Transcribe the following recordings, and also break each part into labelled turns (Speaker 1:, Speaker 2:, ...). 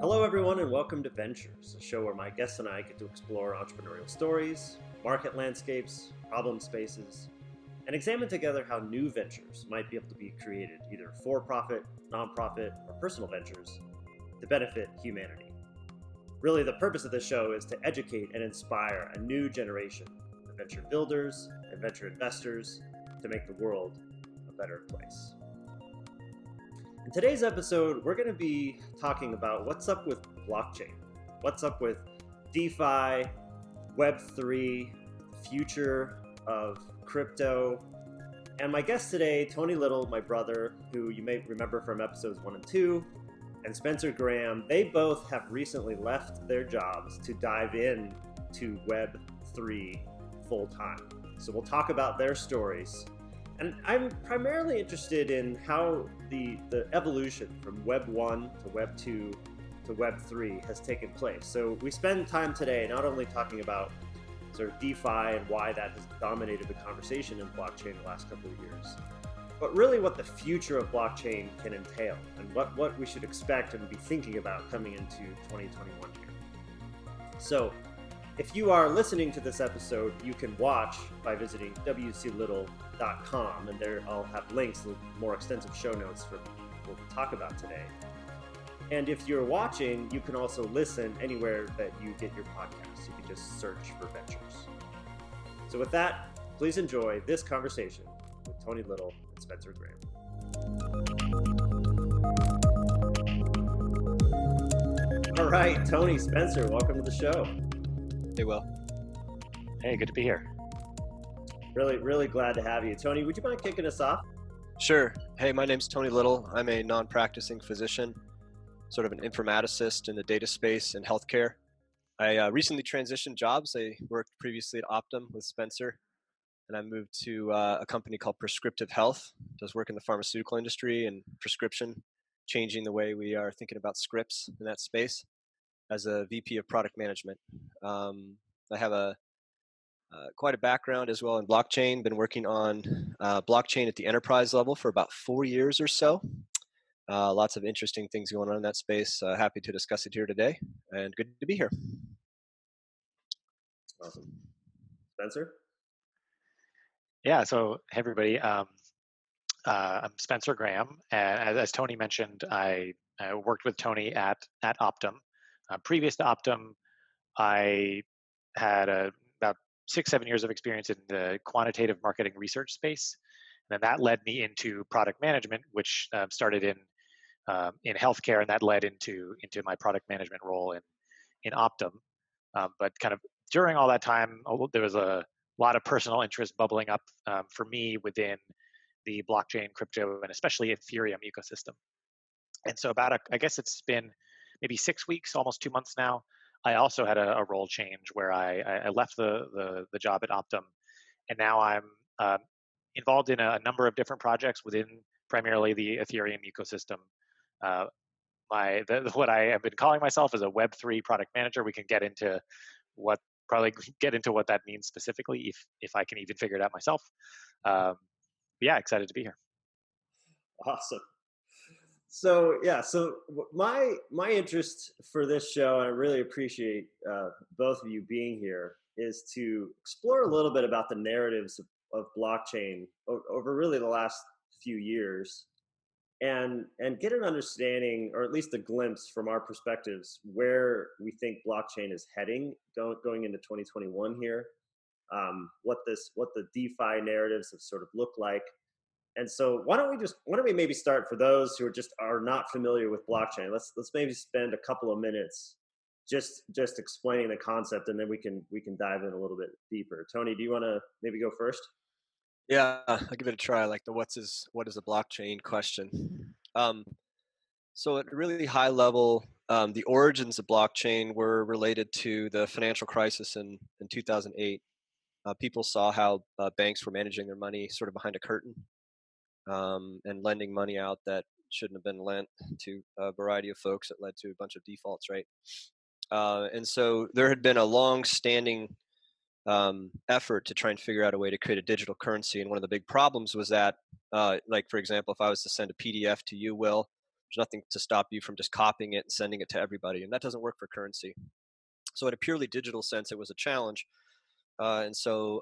Speaker 1: Hello, everyone, and welcome to Ventures, a show where my guests and I get to explore entrepreneurial stories, market landscapes, problem spaces, and examine together how new ventures might be able to be created, either for-profit, nonprofit, or personal ventures, to benefit humanity. Really, the purpose of this show is to educate and inspire a new generation of venture builders and venture investors to make the world a better place. In today's episode, we're going to be talking about what's up with blockchain, what's up with DeFi, Web3, the future of crypto. And my guest today, Tony Little, my brother, who you may remember from episodes 1 and 2, and Spencer Graham, they both have recently left their jobs to dive in to Web3 full time. So we'll talk about their stories. And I'm primarily interested in how the evolution from Web 1 to Web 2 to Web 3 has taken place. So we spend time today not only talking about sort of DeFi and why that has dominated the conversation in blockchain the last couple of years, but really what the future of blockchain can entail and what we should expect and be thinking about coming into 2021 here. So if you are listening to this episode, you can watch by visiting wclittle.com, and there I'll have links to more extensive show notes for what we'll talk about today. And if you're watching, you can also listen anywhere that you get your podcasts. You can just search for Ventures. So with that, please enjoy this conversation with Tony Little and Spencer Graham. All right, Tony, Spencer, welcome to the show.
Speaker 2: Hey, Will.
Speaker 3: Hey, good to be here.
Speaker 1: Really glad to have you. Tony, would you mind kicking us off?
Speaker 2: Sure. Hey, my name's Tony Little. I'm a non-practicing physician, sort of an informaticist in the data space and healthcare. I recently transitioned jobs. I worked previously at Optum with Spencer, and I moved to a company called Prescriptive Health. It does work in the pharmaceutical industry and prescription, changing the way we are thinking about scripts in that space as a VP of product management. I have quite a background as well in blockchain, been working on blockchain at the enterprise level for about 4 years or so. Lots of interesting things going on in that space. Happy to discuss it here today, and good to be here.
Speaker 1: Awesome. Spencer?
Speaker 3: Yeah, so hey everybody, I'm Spencer Graham, and as Tony mentioned, I worked with Tony at Optum. Previous to Optum, I had about 6-7 years of experience in the quantitative marketing research space, and then that led me into product management, which started in healthcare, and that led into my product management role in Optum. But kind of during all that time, there was a lot of personal interest bubbling up for me within the blockchain, crypto, and especially Ethereum ecosystem. And so I guess it's been maybe 6 weeks, almost 2 months now. I also had a role change where I left the job at Optum, and now I'm involved in a number of different projects within primarily the Ethereum ecosystem. What I have been calling myself is a Web3 product manager. We can get into what that means specifically if I can even figure it out myself. Yeah, excited to be here.
Speaker 1: Awesome. So my interest for this show, and I really appreciate both of you being here, is to explore a little bit about the narratives of blockchain over really the last few years, and get an understanding, or at least a glimpse from our perspectives, where we think blockchain is heading going into 2021 here, what the DeFi narratives have sort of looked like. And so why don't we maybe start, for those who are not familiar with blockchain, let's maybe spend a couple of minutes just explaining the concept, and then we can dive in a little bit deeper. Tony, do you want to maybe go first?
Speaker 2: Yeah, I'll give it a try. Like the what is a blockchain question. So at a really high level, the origins of blockchain were related to the financial crisis in 2008. People saw how banks were managing their money sort of behind a curtain, and lending money out that shouldn't have been lent to a variety of folks that led to a bunch of defaults, right? And so there had been a long-standing effort to try and figure out a way to create a digital currency. And one of the big problems was that, like, for example, if I was to send a PDF to you, Will, There's nothing to stop you from just copying it and sending it to everybody, and that doesn't work for currency. So in a purely digital sense, it was a challenge. And so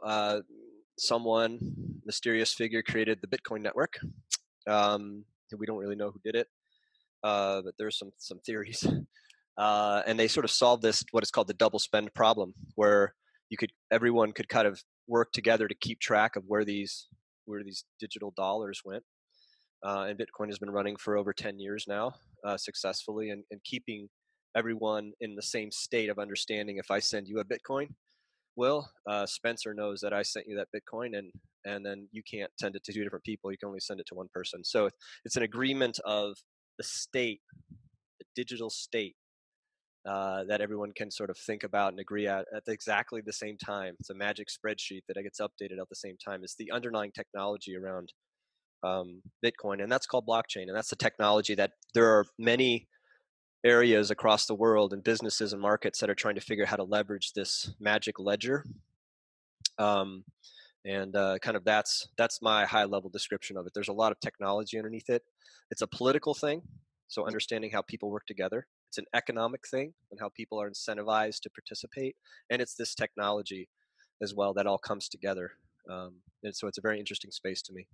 Speaker 2: someone, mysterious figure, created the Bitcoin network. We don't really know who did it, but there's some theories. And they sort of solved this, what is called the double spend problem, where everyone could kind of work together to keep track of where these digital dollars went. And Bitcoin has been running for over 10 years now, successfully, and keeping everyone in the same state of understanding. If I send you a Bitcoin, Spencer knows that I sent you that Bitcoin, and then you can't send it to two different people. You can only send it to one person. So it's an agreement of the state, the digital state, that everyone can sort of think about and agree at exactly the same time. It's a magic spreadsheet that gets updated at the same time. It's the underlying technology around Bitcoin, and that's called blockchain. And that's the technology that there are many areas across the world and businesses and markets that are trying to figure out how to leverage this magic ledger. Kind of that's my high level description of it. There's a lot of technology underneath it. It's a political thing, so understanding how people work together. It's an economic thing and how people are incentivized to participate, and it's this technology as well that all comes together. And so it's a very interesting space to me.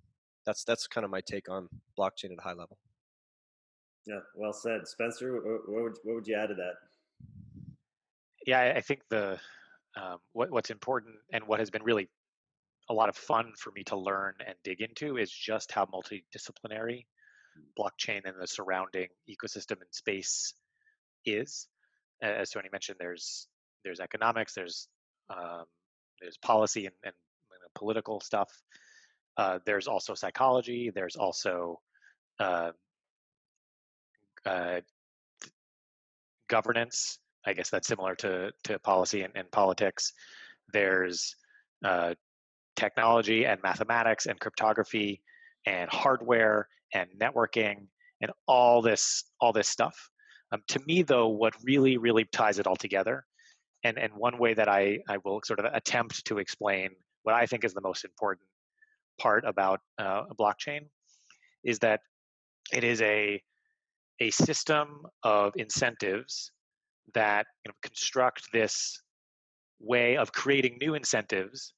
Speaker 2: That's kind of my take on blockchain at a high level.
Speaker 1: Yeah, well said, Spencer. What would you add to that?
Speaker 3: Yeah, I think what's important and what has been really a lot of fun for me to learn and dig into is just how multidisciplinary blockchain and the surrounding ecosystem and space is. As Tony mentioned, there's economics, there's policy and political stuff. There's also psychology. There's also uh, uh, governance. I guess that's similar to policy and politics. There's technology and mathematics and cryptography and hardware and networking and all this stuff. To me, though, what really ties it all together, and one way that I will sort of attempt to explain what I think is the most important part about a blockchain, is that it is a system of incentives that construct this way of creating new incentives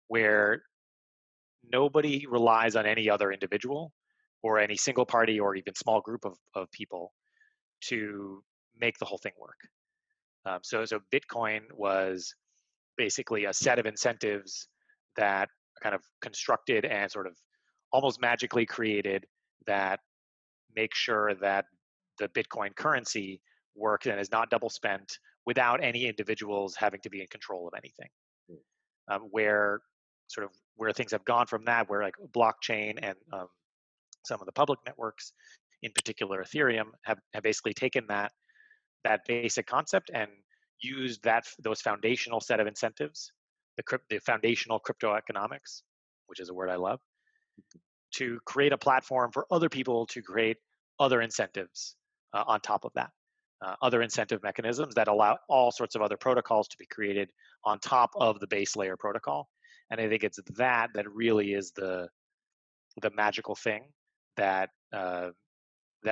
Speaker 3: where nobody relies on any other individual or any single party or even small group of people to make the whole thing work. So Bitcoin was basically a set of incentives that are kind of constructed and sort of almost magically created that make sure that the Bitcoin currency works and is not double spent without any individuals having to be in control of anything. Where things have gone from that, where like blockchain and some of the public networks, in particular Ethereum, have basically taken that basic concept and used those foundational set of incentives, the foundational crypto economics, which is a word I love, to create a platform for other people to create other incentives on top of that. Other incentive mechanisms that allow all sorts of other protocols to be created on top of the base layer protocol. And I think it's that really is the magical thing that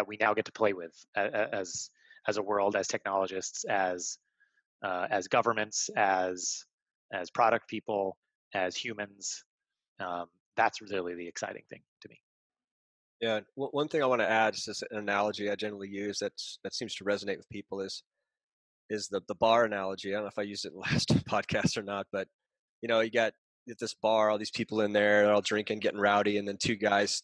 Speaker 3: we now get to play with as a world, as technologists, as governments, as product people, as humans. That's really the exciting thing to me.
Speaker 2: Yeah, one thing I want to add is just an analogy I generally use that seems to resonate with people is the bar analogy. I don't know if I used it in the last podcast or not, but you got this bar, all these people in there, they're all drinking, getting rowdy, and then two guys,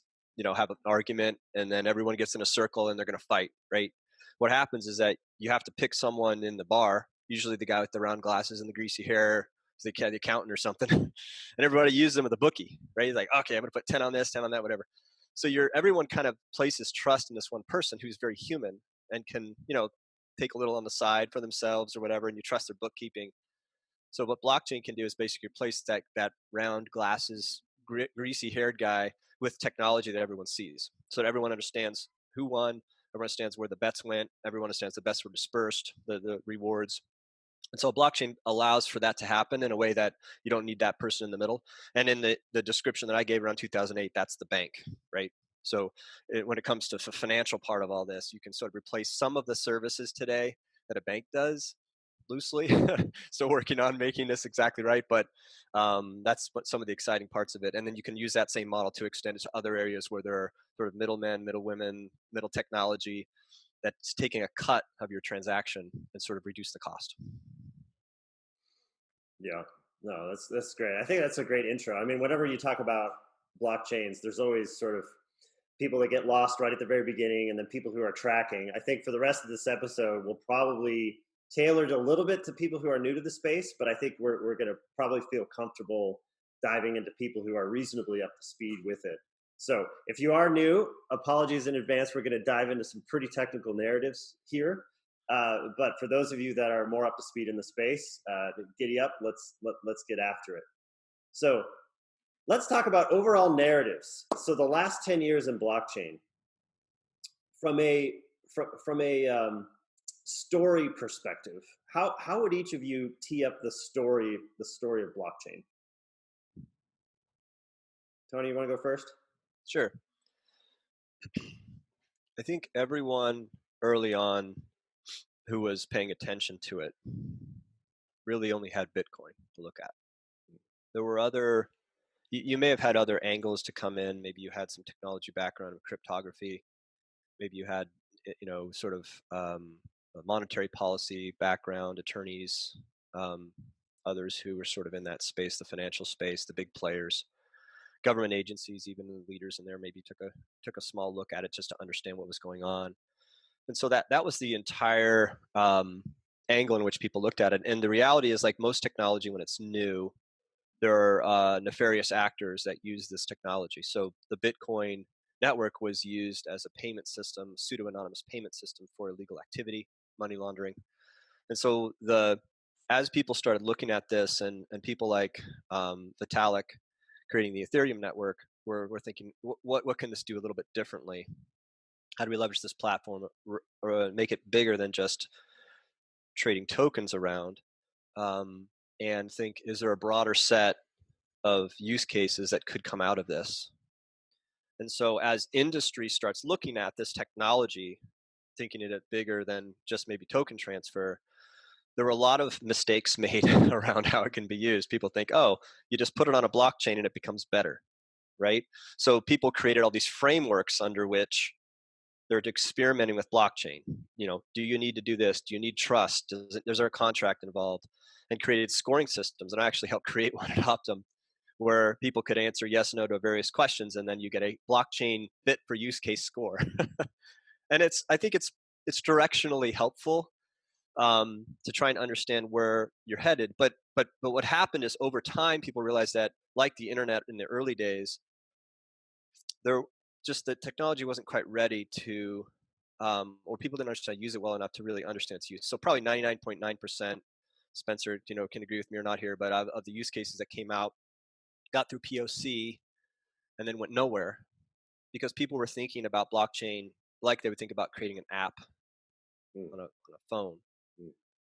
Speaker 2: have an argument, and then everyone gets in a circle and they're going to fight, right? What happens is that you have to pick someone in the bar, usually the guy with the round glasses and the greasy hair, the accountant or something, and everybody uses them with a bookie, right? He's like, okay, I'm going to put 10 on this, 10 on that, whatever. So everyone kind of places trust in this one person who's very human and can, take a little on the side for themselves or whatever, and you trust their bookkeeping. So what blockchain can do is basically replace that round glasses, greasy haired guy with technology that everyone sees. So that everyone understands who won, everyone understands where the bets went, everyone understands the bets were dispersed, the rewards. And so blockchain allows for that to happen in a way that you don't need that person in the middle. And in the description that I gave around 2008, that's the bank, right? So when it comes to the financial part of all this, you can sort of replace some of the services today that a bank does loosely. Still working on making this exactly right, but that's what some of the exciting parts of it. And then you can use that same model to extend it to other areas where there are sort of middlemen, middle women, middle technology that's taking a cut of your transaction and sort of reduce the cost.
Speaker 1: Yeah, no, that's great. I think that's a great intro. I mean, whenever you talk about blockchains, there's always sort of people that get lost right at the very beginning, and then people who are tracking. I think for the rest of this episode, we'll probably tailor it a little bit to people who are new to the space, but I think we're going to probably feel comfortable diving into people who are reasonably up to speed with it. So if you are new, apologies in advance. We're going to dive into some pretty technical narratives here. But for those of you that are more up to speed in the space, giddy up. Let's get after it. So let's talk about overall narratives. So the last 10 years in blockchain, from a story perspective, how would each of you tee up the story of blockchain? Tony, you want to go first?
Speaker 2: Sure. I think everyone early on who was paying attention to it really only had Bitcoin to look at. There were other, you may have had other angles to come in. Maybe you had some technology background of cryptography. Maybe you had, sort of a monetary policy background, attorneys, others who were sort of in that space, the financial space, the big players, government agencies, even the leaders in there maybe took a small look at it just to understand what was going on. And so that was the entire angle in which people looked at it. And the reality is, like most technology, when it's new, there are nefarious actors that use this technology. So the Bitcoin network was used as a payment system, pseudo-anonymous payment system for illegal activity, money laundering. And so as people started looking at this, and people like Vitalik creating the Ethereum network, we're thinking, what can this do a little bit differently? How do we leverage this platform or make it bigger than just trading tokens around? And think, is there a broader set of use cases that could come out of this? And so as industry starts looking at this technology, thinking it bigger than just maybe token transfer, there were a lot of mistakes made around how it can be used. People think, oh, you just put it on a blockchain and it becomes better, right? So people created all these frameworks under which they're experimenting with blockchain. Do you need to do this? Do you need trust? Is there a contract involved? And created scoring systems. And I actually helped create one at Optum, where people could answer yes, no to various questions, and then you get a blockchain fit for use case score. And I think it's directionally helpful to try and understand where you're headed. But what happened is, over time, people realized that, like the internet in the early days, the technology wasn't quite ready to, or people didn't understand use it well enough to really understand its use. So probably 99.9%, Spencer, can agree with me or not here, but of the use cases that came out, got through POC, and then went nowhere because people were thinking about blockchain like they would think about creating an app on a phone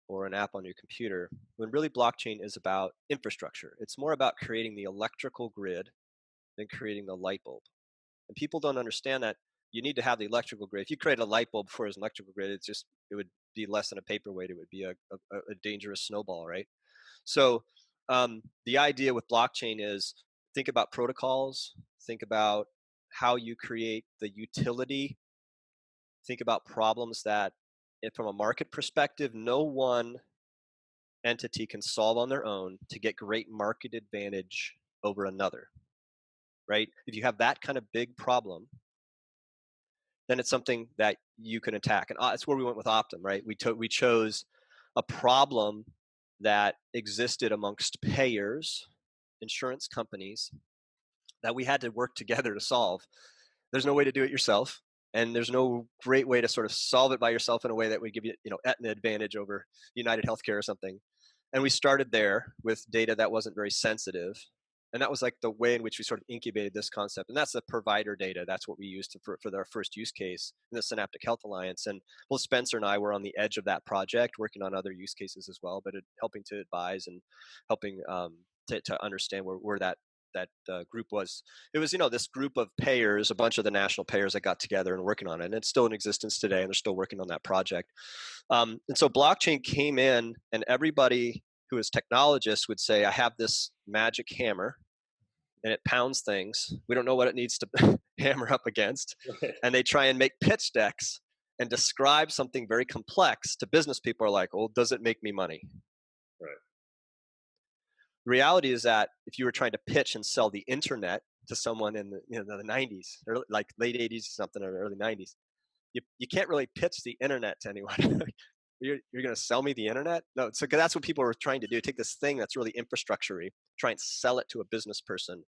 Speaker 2: or an app on your computer, when really blockchain is about infrastructure. It's more about creating the electrical grid than creating the light bulb. And people don't understand that you need to have the electrical grid. If you create a light bulb before there's an electrical grid, it would be less than a paperweight. It would be a dangerous snowball, right? So the idea with blockchain is, think about protocols, think about how you create the utility, think about problems that, from a market perspective, no one entity can solve on their own to get great market advantage over another, right? If you have that kind of big problem, then it's something that you can attack. And that's where we went with Optum, right? We chose a problem that existed amongst payers, insurance companies, that we had to work together to solve. There's no way to do it yourself, and there's no great way to sort of solve it by yourself in a way that would give you, an advantage over United Healthcare or something. And we started there with data that wasn't very sensitive. And that was like the way in which we sort of incubated this concept. And that's the provider data. That's what we used for our first use case in the Synaptic Health Alliance. And both Spencer and I were on the edge of that project, working on other use cases as well, but helping to advise and helping to understand where that group was. It was, this group of payers, a bunch of the national payers that got together and working on it. And it's still in existence today, and they're still working on that project. And so blockchain came in, and everybody who is technologists would say, I have this magic hammer, and it pounds things. We don't know what it needs to hammer up against. And they try and make pitch decks and describe something very complex to business people. Are like, well, does it make me money?
Speaker 1: Right.
Speaker 2: The reality is that if you were trying to pitch and sell the internet to someone in the 90s, or like late 80s or something, or early 90s, you can't really pitch the internet to anyone. You're going to sell me the internet? No. So that's what people were trying to do. Take this thing that's really infrastructure-y, try and sell it to a business person.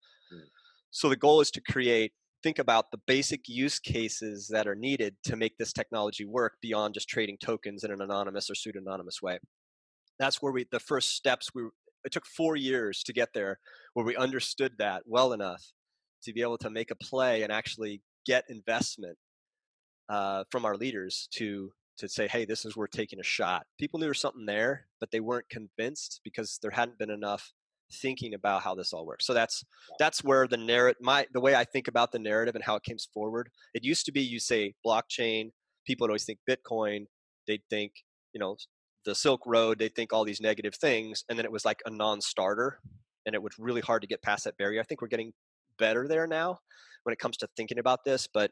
Speaker 2: So the goal is to think about the basic use cases that are needed to make this technology work beyond just trading tokens in an anonymous or pseudonymous way. That's where the first steps, it took 4 years to get there, where we understood that well enough to be able to make a play and actually get investment from our leaders to say, hey, this is worth taking a shot. People knew there was something there, but they weren't convinced because there hadn't been enough thinking about how this all works. So that's where the way I think about the narrative and how it came forward. It used to be, you say blockchain, people would always think Bitcoin, they'd think, the Silk Road, they'd think all these negative things, and then it was like a non-starter, and it was really hard to get past that barrier. I think we're getting better there now when it comes to thinking about this, but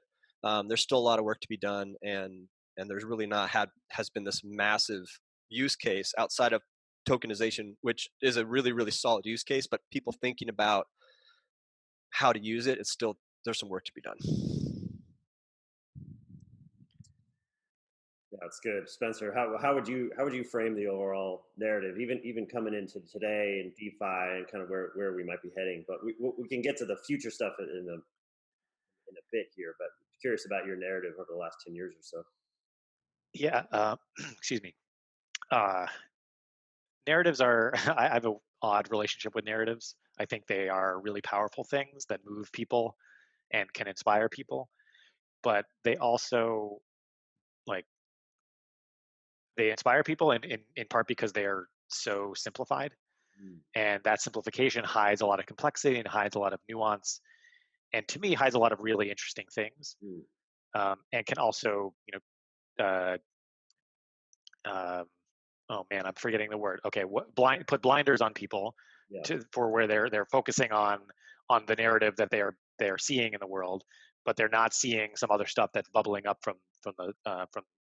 Speaker 2: there's still a lot of work to be done, and there's really has been this massive use case outside of tokenization, which is a really, really solid use case, but people thinking about how to use it, there's some work to be done.
Speaker 1: Yeah, that's good, Spencer. How would you frame the overall narrative, even coming into today and DeFi and kind of where we might be heading? But we can get to the future stuff in a bit here. But curious about your narrative over the last 10 years or so.
Speaker 3: Yeah. Excuse me. Narratives are. I have an odd relationship with narratives. I think they are really powerful things that move people and can inspire people, but they also they inspire people in part because they are so simplified, and that simplification hides a lot of complexity and hides a lot of nuance, and to me hides a lot of really interesting things, and can also uh, oh man, I'm forgetting the word. Okay, put blinders on people for where they're focusing on the narrative that they are seeing in the world, but they're not seeing some other stuff that's bubbling up from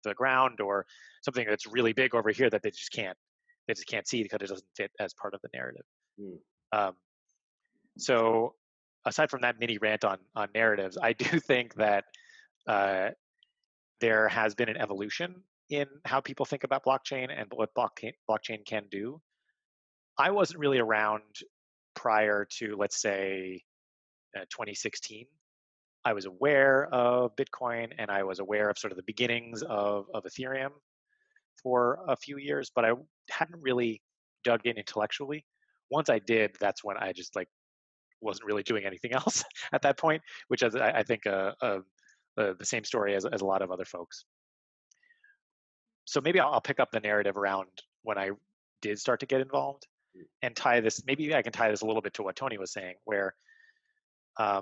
Speaker 3: the ground, or something that's really big over here that they just can't see because it doesn't fit as part of the narrative. So aside from that mini rant on narratives, I do think that there has been an evolution in how people think about blockchain and what blockchain can do. I wasn't really around prior to, let's say, 2016. I was aware of Bitcoin, and I was aware of sort of the beginnings of Ethereum for a few years, but I hadn't really dug in intellectually. Once I did, that's when I just wasn't really doing anything else at that point, which is, I think, the same story as a lot of other folks. So maybe I'll pick up the narrative around when I did start to get involved and tie this. Maybe I can tie this a little bit to what Tony was saying, where I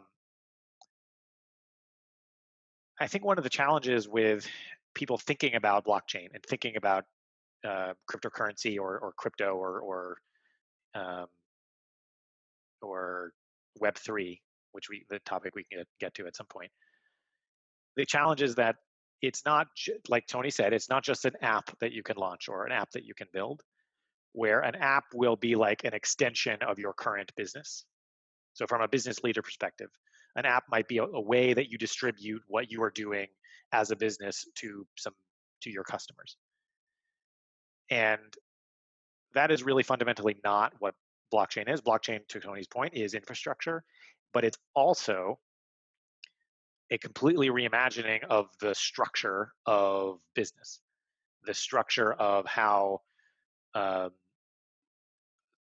Speaker 3: think one of the challenges with people thinking about blockchain and thinking about cryptocurrency or crypto or Web3, which the topic we can get to at some point. The challenge is that it's not, like Tony said, it's not just an app that you can launch or an app that you can build, where an app will be like an extension of your current business. So from a business leader perspective, an app might be a way that you distribute what you are doing as a business to your customers. And that is really fundamentally not what blockchain is. Blockchain, to Tony's point, is infrastructure, but it's also a completely reimagining of the structure of business, the structure of how the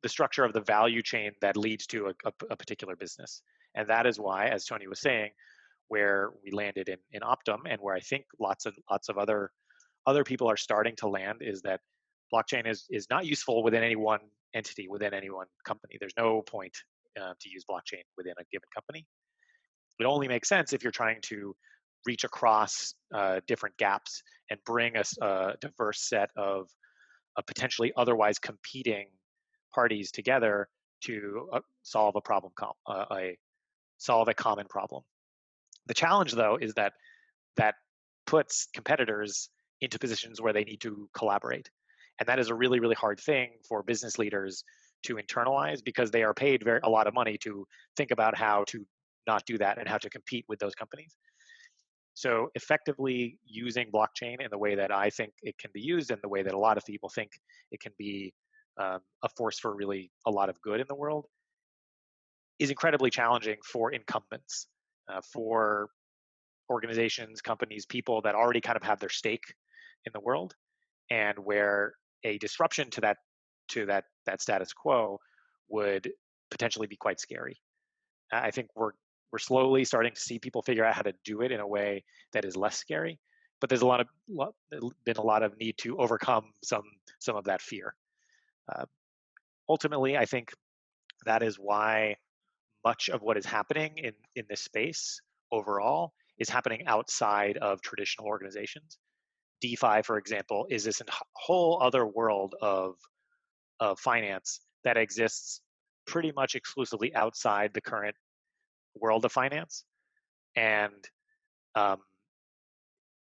Speaker 3: structure of the value chain that leads to a particular business. And that is why, as Tony was saying, where we landed in Optum, and where I think lots of other people are starting to land, is that blockchain is not useful within any one entity, within any one company. There's no point to use blockchain within a given company. It only makes sense if you're trying to reach across different gaps and bring a diverse set of potentially otherwise competing parties together to solve a problem, solve a common problem. The challenge, though, is that puts competitors into positions where they need to collaborate, and that is a really, really hard thing for business leaders to internalize, because they are paid a lot of money to think about how to not do that and how to compete with those companies. So effectively using blockchain in the way that I think it can be used, and the way that a lot of people think it can be a force for really a lot of good in the world, is incredibly challenging for incumbents, for organizations, companies, people that already kind of have their stake in the world, and where a disruption to that status quo would potentially be quite scary. I think we're slowly starting to see people figure out how to do it in a way that is less scary, but there's been a lot of need to overcome some of that fear. Ultimately, I think that is why much of what is happening in this space overall is happening outside of traditional organizations. DeFi, for example, is this whole other world of finance that exists pretty much exclusively outside the current world of finance, and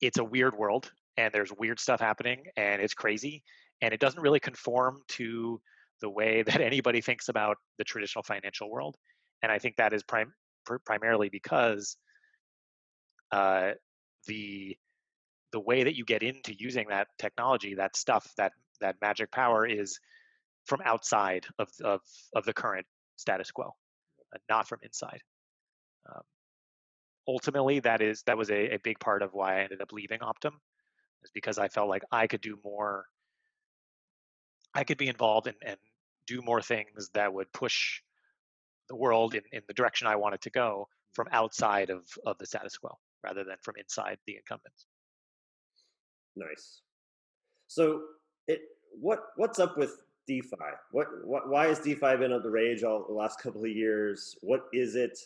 Speaker 3: it's a weird world, and there's weird stuff happening, and it's crazy, and it doesn't really conform to the way that anybody thinks about the traditional financial world. And I think that is primarily because the way that you get into using that technology, that stuff, that magic power, is from outside of the current status quo, not from inside. Ultimately, that was a big part of why I ended up leaving Optum, is because I felt like I could do more. I could be involved and do more things that would push the world in the direction I wanted to go, from outside of the status quo rather than from inside the incumbents.
Speaker 1: Nice. So what's up with DeFi? Why has DeFi been on the rage all the last couple of years? What is it?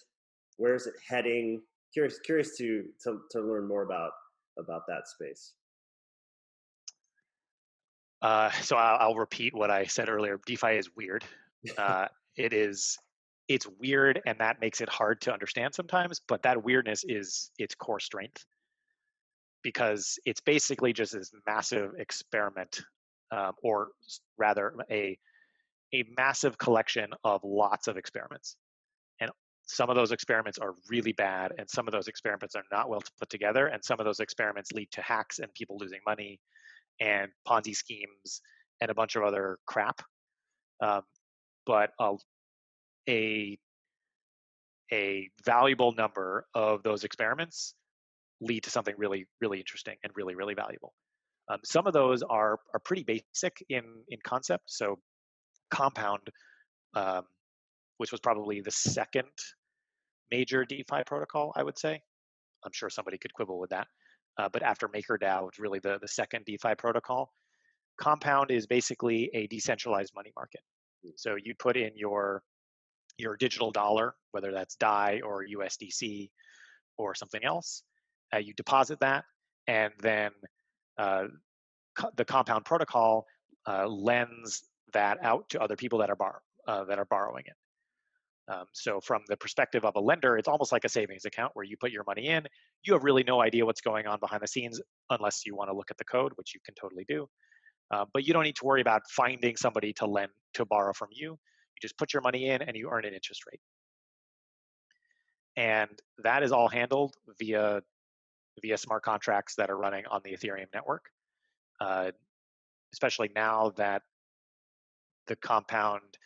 Speaker 1: Where is it heading? Curious to learn more about that space.
Speaker 3: So I'll repeat what I said earlier. DeFi is weird. It's weird, and that makes it hard to understand sometimes. But that weirdness is its core strength, because it's basically just this massive experiment, or rather a massive collection of lots of experiments. And some of those experiments are really bad, and some of those experiments are not well put together, and some of those experiments lead to hacks and people losing money and Ponzi schemes and a bunch of other crap. But a valuable number of those experiments lead to something really, really interesting and really, really valuable. Some of those are pretty basic in concept. So Compound, which was probably the second major DeFi protocol, I would say. I'm sure somebody could quibble with that. But after MakerDAO, it's really the second DeFi protocol. Compound is basically a decentralized money market. So you put in your digital dollar, whether that's DAI or USDC or something else. You deposit that, and then the Compound protocol lends that out to other people that are borrowing it. So from the perspective of a lender, it's almost like a savings account where you put your money in. You have really no idea what's going on behind the scenes unless you want to look at the code, which you can totally do. But you don't need to worry about finding somebody to borrow from you. You just put your money in and you earn an interest rate. And that is all handled via smart contracts that are running on the Ethereum network. Especially now that the Compound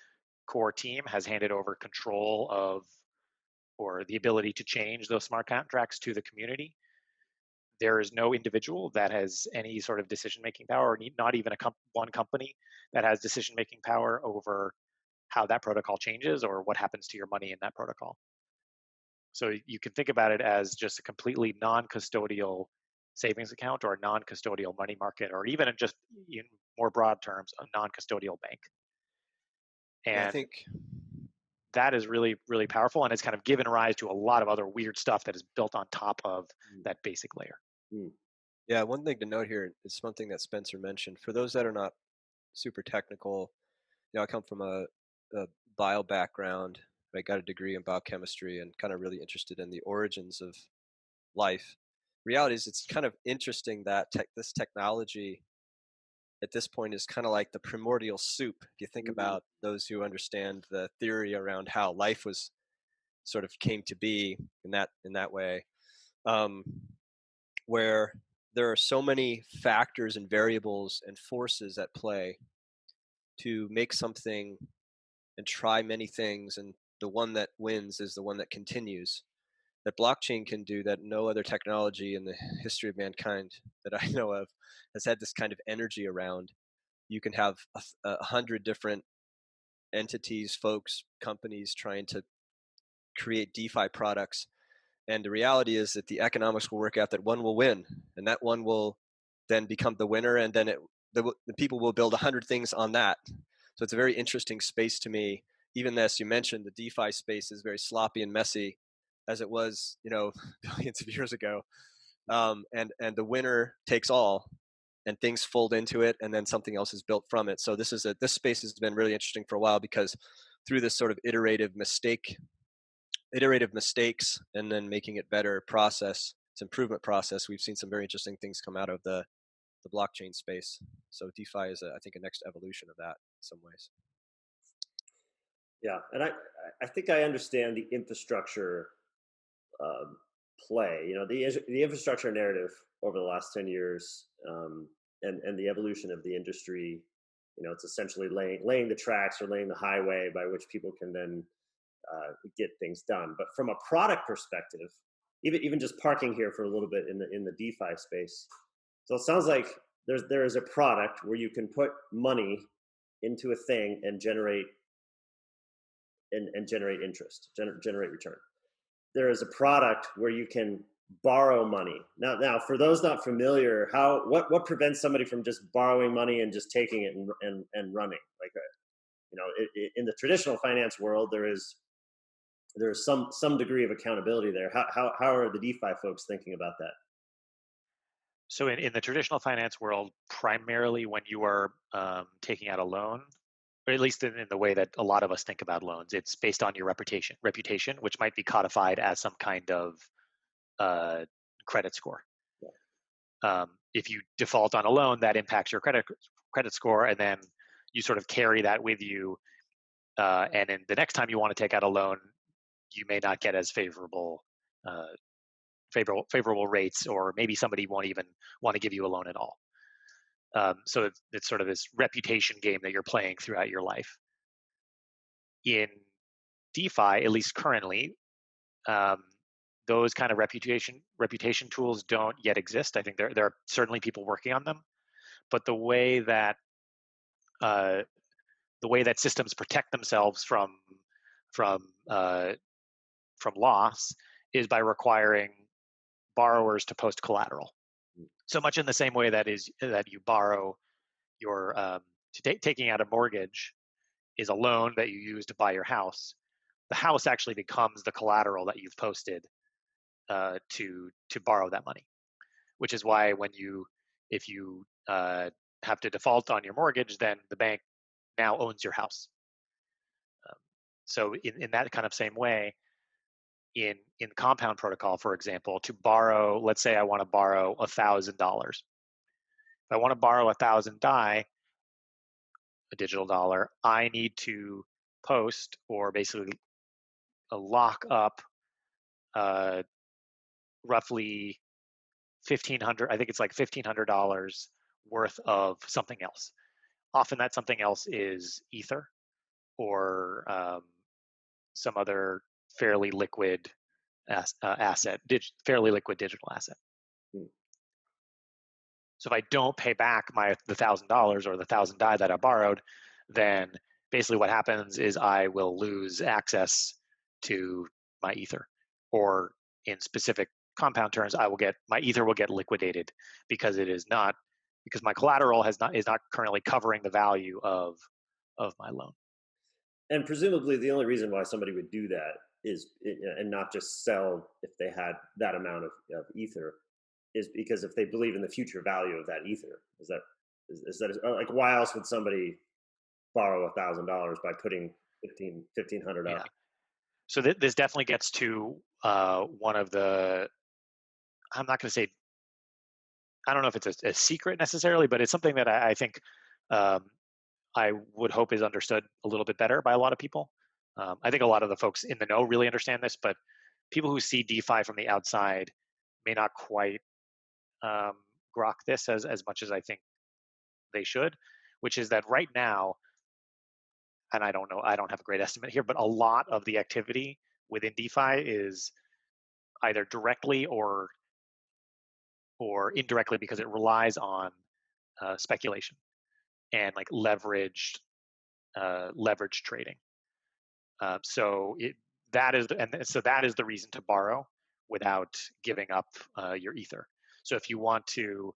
Speaker 3: core team has handed over control of, or the ability to change those smart contracts to the community. There is no individual that has any sort of decision-making power, or not even one company that has decision-making power over how that protocol changes or what happens to your money in that protocol. So you can think about it as just a completely non-custodial savings account, or a non-custodial money market, or even just in more broad terms, a non-custodial bank.
Speaker 2: And I
Speaker 3: that is really, really powerful, and it's kind of given rise to a lot of other weird stuff that is built on top of
Speaker 1: Mm.
Speaker 3: that basic layer.
Speaker 1: Mm.
Speaker 2: Yeah, one thing to note here is something that Spencer mentioned. For those that are not super technical, I come from a bio background. I got a degree in biochemistry and kind of really interested in the origins of life. Reality is, it's kind of interesting that this technology at this point is kind of like the primordial soup. If you think
Speaker 1: Mm.
Speaker 2: about those who understand the theory around how life was sort of came to be in that way, um, where there are so many factors and variables and forces at play to make something and try many things, and the one that wins is the one that continues. That blockchain can do that no other technology in the history of mankind that I know of has had this kind of energy around. You can have 100 different entities, folks, companies trying to create DeFi products. And the reality is that the economics will work out that one will win, and that one will then become the winner, and then the people will build 100 things on that. So it's a very interesting space to me. Even as you mentioned, the DeFi space is very sloppy and messy, as it was, billions of years ago. And the winner takes all, and things fold into it, and then something else is built from it. So this space has been really interesting for a while, because through this sort of iterative mistakes and then making it better process, it's improvement process, we've seen some very interesting things come out of the blockchain space. So DeFi is, I think, a next evolution of that in some ways.
Speaker 1: Yeah, and I think I understand the infrastructure play. The infrastructure narrative over the last 10 years, and the evolution of the industry. It's essentially laying the tracks or laying the highway by which people can then get things done. But from a product perspective, even just parking here for a little bit in the DeFi space, so it sounds like there is a product where you can put money into a thing and generate interest, generate return. There is a product where you can borrow money. Now, for those not familiar, what prevents somebody from just borrowing money and just taking it and running? Like, in the traditional finance world, there's some degree of accountability there. How are the DeFi folks thinking about that?
Speaker 3: So in the traditional finance world, primarily when you are taking out a loan, or at least in the way that a lot of us think about loans, it's based on your reputation, which might be codified as some kind of credit score. If you default on a loan, that impacts your credit score, and then you sort of carry that with you. And then the next time you want to take out a loan, you may not get as favorable rates, or maybe somebody won't even want to give you a loan at all. So it's sort of this reputation game that you're playing throughout your life. In DeFi, at least currently, those kind of reputation tools don't yet exist. I think there are certainly people working on them, but the way that systems protect themselves from loss is by requiring borrowers to post collateral. So much in the same way that you borrow your taking out a mortgage is a loan that you use to buy your house. The house actually becomes the collateral that you've posted to borrow that money, which is why if you have to default on your mortgage, then the bank now owns your house. So in that kind of same way, in Compound Protocol, for example, to borrow, let's say I want to borrow $1,000. If I want to borrow 1,000 DAI, a digital dollar, I need to post, or basically lock up roughly $1,500. I think it's like $1,500 worth of something else. Often that something else is Ether, or some other fairly liquid fairly liquid digital asset. So if I don't pay back the $1,000 or the 1,000 DAI that I borrowed, then basically what happens is I will lose access to my Ether, or in specific compound terms, my Ether will get liquidated because my collateral is not currently covering the value of my loan.
Speaker 1: And presumably, the only reason why somebody would do that is, and not just sell if they had that amount of ether, is because if they believe in the future value of that ether. Is that like, why else would somebody borrow $1,000 by putting 1,500 up?
Speaker 3: Yeah. So this definitely gets to one of the, I'm not going to say, I don't know if it's a secret necessarily, but it's something that I think um, I would hope is understood a little bit better by a lot of people. I think a lot of the folks in the know really understand this, but people who see DeFi from the outside may not quite um, grok this as much as I think they should, which is that right now, and I don't know, I don't have a great estimate here, but a lot of the activity within DeFi is either directly or indirectly because it relies on speculation and like leveraged trading. So that is the reason to borrow without giving up your ether. So if you want to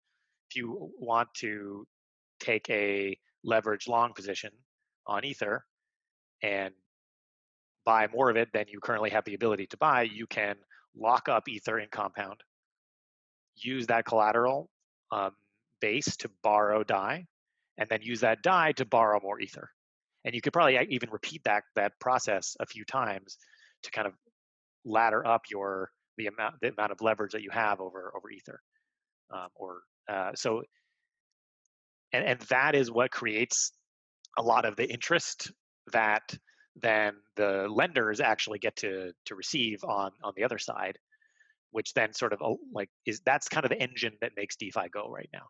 Speaker 3: take a leverage long position on ether and buy more of it than you currently have the ability to buy, you can lock up ether in compound, use that collateral um, base to borrow DAI, and then use that DAI to borrow more ether. And you could probably even repeat that process a few times to kind of ladder up the amount of leverage that you have over ether. Or so, and that is what creates a lot of the interest that then the lenders actually get to receive on the other side, which then sort of that's kind of the engine that makes DeFi go right now.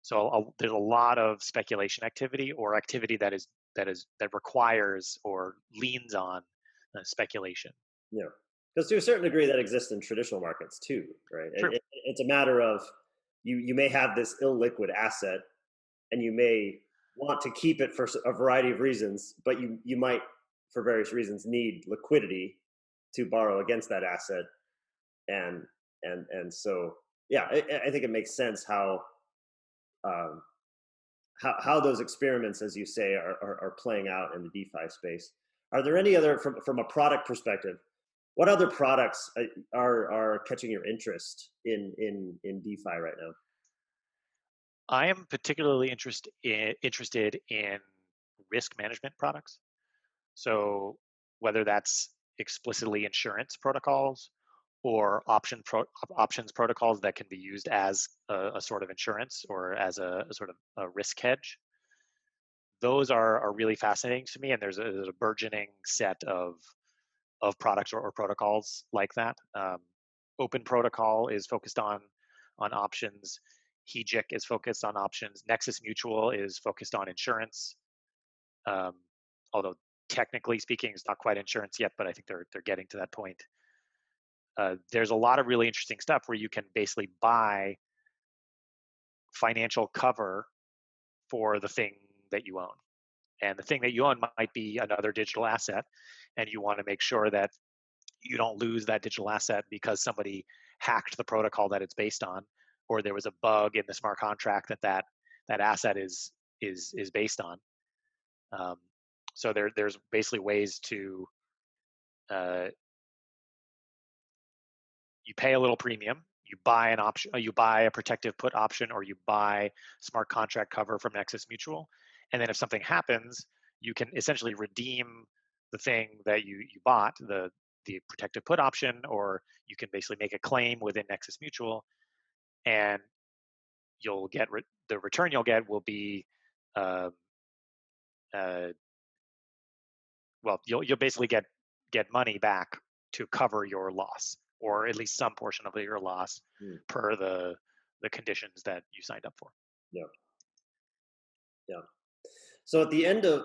Speaker 3: So there's a lot of speculation activity or activity that requires or leans on speculation.
Speaker 1: Yeah, because to a certain degree, that exists in traditional markets too, right?
Speaker 3: True.
Speaker 1: It's a matter of, you may have this illiquid asset, and you may want to keep it for a variety of reasons, but you might, for various reasons, need liquidity to borrow against that asset, and so, yeah, I think it makes sense um, how those experiments, as you say, are playing out in the DeFi space. Are there any other, from a product perspective? What other products are catching your interest in DeFi right now?
Speaker 3: I am particularly interested in risk management products. So whether that's explicitly insurance protocols or options protocols that can be used as a sort of insurance or as a sort of a risk hedge, those are really fascinating to me. And there's a burgeoning set of products or protocols like that. Open Protocol is focused on options. Hegic is focused on options. Nexus Mutual is focused on insurance. Um, Although technically speaking, it's not quite insurance yet, but I think they're getting to that point. There's a lot of really interesting stuff where you can basically buy financial cover for the thing that you own. And the thing that you own might be another digital asset, and you want to make sure that you don't lose that digital asset because somebody hacked the protocol that it's based on, or there was a bug in the smart contract that asset is based on. Um, so there's basically ways to uh, you pay a little premium, you buy an option, you buy a protective put option, or you buy smart contract cover from Nexus Mutual, and then if something happens, you can essentially redeem the thing that you bought, the protective put option, or you can basically make a claim within Nexus Mutual, and you'll get the return you'll get will be uh, uh, well, you'll basically get money back to cover your loss, or at least some portion of your loss, per the conditions that you signed up for.
Speaker 1: Yeah, yeah. So at the end of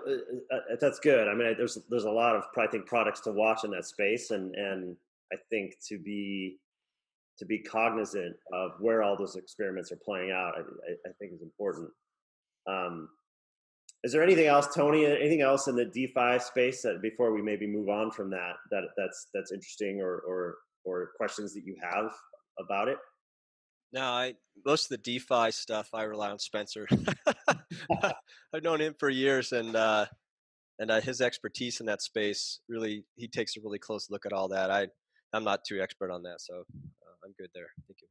Speaker 1: that's good. I mean, there's a lot of, I think, products to watch in that space, and I think to be cognizant of where all those experiments are playing out, I think is important. Um, is there anything else, Tony? Anything else in the DeFi space that, before we maybe move on from that's interesting, or questions that you have about it?
Speaker 2: No, most of the DeFi stuff I rely on Spencer. I've known him for years, and And his expertise in that space, really, he takes a really close look at all that. I'm not too expert on that, so I'm good there. Thank you.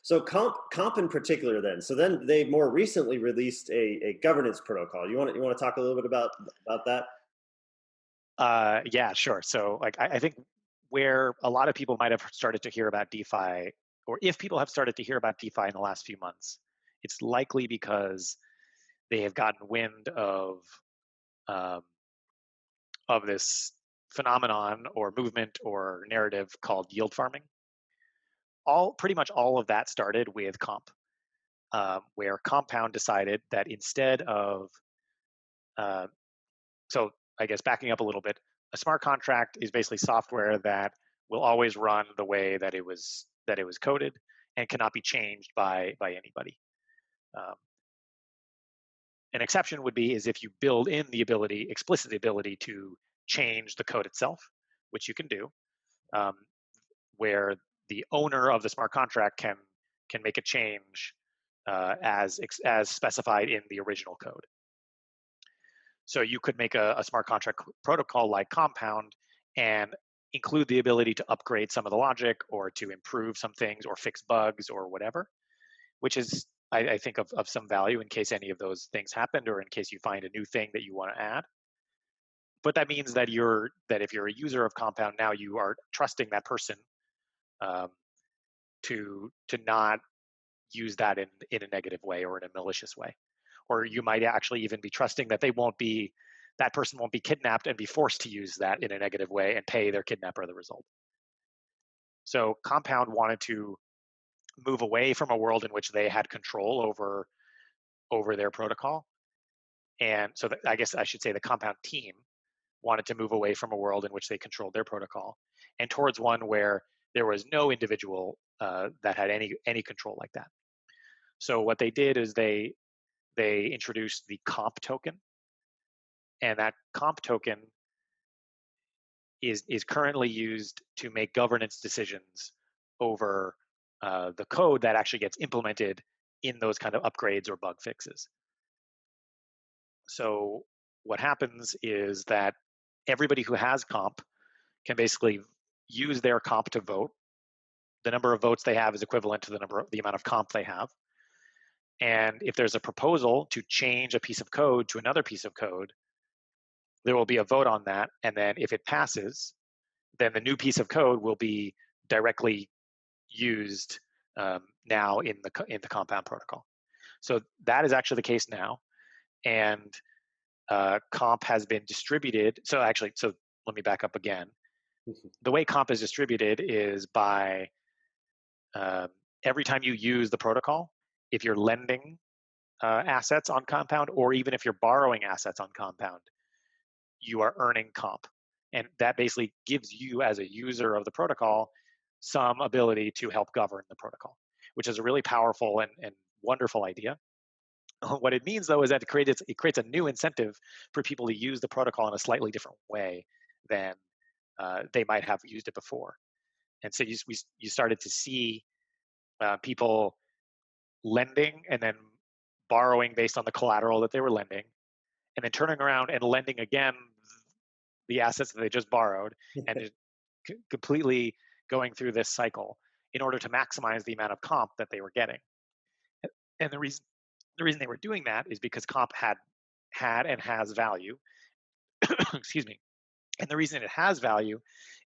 Speaker 1: So comp in particular, then. So then they more recently released a governance protocol. You want to talk a little bit about that?
Speaker 3: Yeah, sure. So like I think where a lot of people might have started to hear about DeFi, or if people have started to hear about DeFi in the last few months, it's likely because they have gotten wind um, of this phenomenon or movement or narrative called yield farming. Pretty much all of that started with comp, where Compound decided that instead of uh, so I guess backing up a little bit, a smart contract is basically software that will always run the way that it was coded and cannot be changed by anybody. Um, an exception would be is if you build in the explicit ability to change the code itself, which you can do, um, where the owner of the smart contract can make a change as specified in the original code. So you could make a smart contract protocol like Compound and include the ability to upgrade some of the logic or to improve some things or fix bugs or whatever, which is, I think, of some value in case any of those things happened or in case you find a new thing that you want to add. But that means that if you're a user of Compound now, you are trusting that person um, to not use that in a negative way or in a malicious way. Or you might actually even be trusting that that person won't be kidnapped and be forced to use that in a negative way and pay their kidnapper the result. So Compound wanted to move away from a world in which they had control over their protocol. And so I guess I should say the Compound team wanted to move away from a world in which they controlled their protocol and towards one where there was no individual that had any control like that. So what they did is they introduced the comp token, and that comp token is currently used to make governance decisions over the code that actually gets implemented in those kind of upgrades or bug fixes. So what happens is that everybody who has comp can basically use their comp to vote. The number of votes they have is equivalent to the amount of comp they have. And if there's a proposal to change a piece of code to another piece of code, there will be a vote on that. And then if it passes, then the new piece of code will be directly used now in the Compound protocol. So that is actually the case now. And comp has been distributed. So let me back up again. The way comp is distributed is by every time you use the protocol, if you're lending assets on Compound, or even if you're borrowing assets on Compound, you are earning comp. And that basically gives you, as a user of the protocol, some ability to help govern the protocol, which is a really powerful and wonderful idea. What it means, though, is that it creates a new incentive for people to use the protocol in a slightly different way than they might have used it before. And so you started to see people lending and then borrowing based on the collateral that they were lending, and then turning around and lending again the assets that they just borrowed, and completely going through this cycle in order to maximize the amount of comp that they were getting. And the reason they were doing that is because comp had and has value. Excuse me. And the reason it has value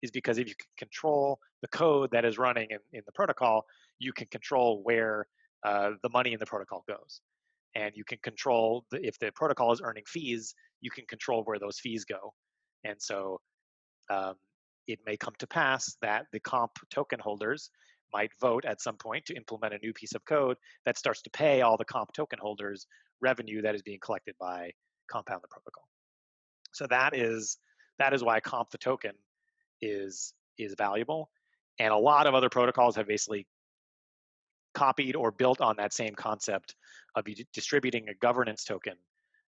Speaker 3: is because if you can control the code that is running in the protocol, you can control where the money in the protocol goes. And you can control, if the protocol is earning fees, you can control where those fees go. And so it may come to pass that the comp token holders might vote at some point to implement a new piece of code that starts to pay all the comp token holders revenue that is being collected by Compound the protocol. So that is why comp the token is valuable. And a lot of other protocols have basically copied or built on that same concept of distributing a governance token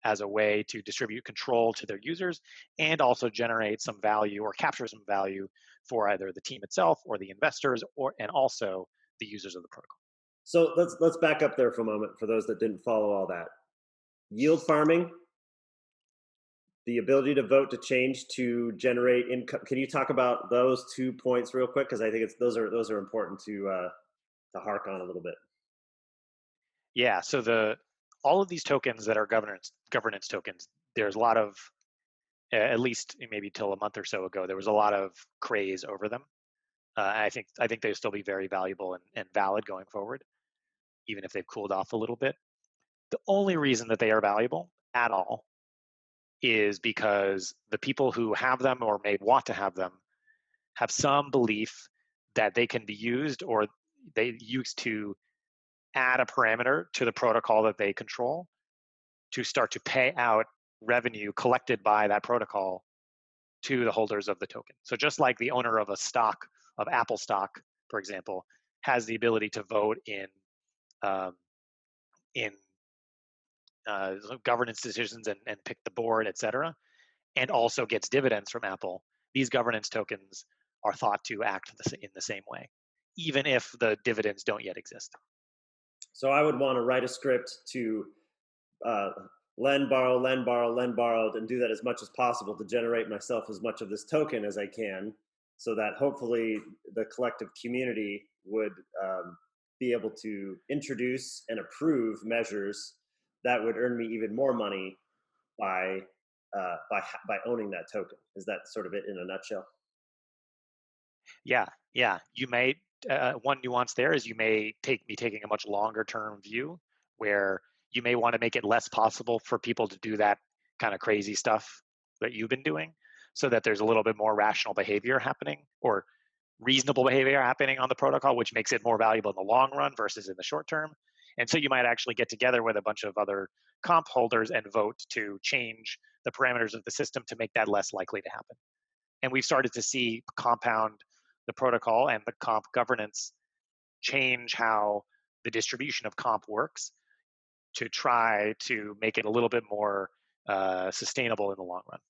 Speaker 3: as a way to distribute control to their users and also generate some value or capture some value for either the team itself or the investors and also the users of the protocol.
Speaker 1: So let's back up there for a moment for those that didn't follow all that. Yield farming, the ability to vote to change to generate income. Can you talk about those 2 points real quick? Because I think those are important to hark on a little bit.
Speaker 3: Yeah. So all of these tokens that are governance tokens, there's a lot of, at least maybe till a month or so ago, there was a lot of craze over them. I think they'll still be very valuable and valid going forward, even if they've cooled off a little bit. The only reason that they are valuable at all is because the people who have them or may want to have them have some belief that they can be used, or they used to add a parameter to the protocol that they control to start to pay out revenue collected by that protocol to the holders of the token. So just like the owner of a stock, of Apple stock, for example, has the ability to vote um, in governance decisions and pick the board, et cetera, and also gets dividends from Apple, these governance tokens are thought to act in the same way, even if the dividends don't yet exist.
Speaker 1: So I would want to write a script to lend, borrow, lend, borrow, lend, borrow, and do that as much as possible to generate myself as much of this token as I can, so that hopefully the collective community would be able to introduce and approve measures that would earn me even more money by owning that token. Is that sort of it in a nutshell?
Speaker 3: Yeah. You may one nuance there is you may be taking a much longer term view, where you may want to make it less possible for people to do that kind of crazy stuff that you've been doing, so that there's a little bit more rational behavior happening, or reasonable behavior happening on the protocol, which makes it more valuable in the long run versus in the short term. And so you might actually get together with a bunch of other comp holders and vote to change the parameters of the system to make that less likely to happen. And we've started to see Compound, the protocol, and the comp governance change how the distribution of comp works to try to make it a little bit more sustainable in the long run.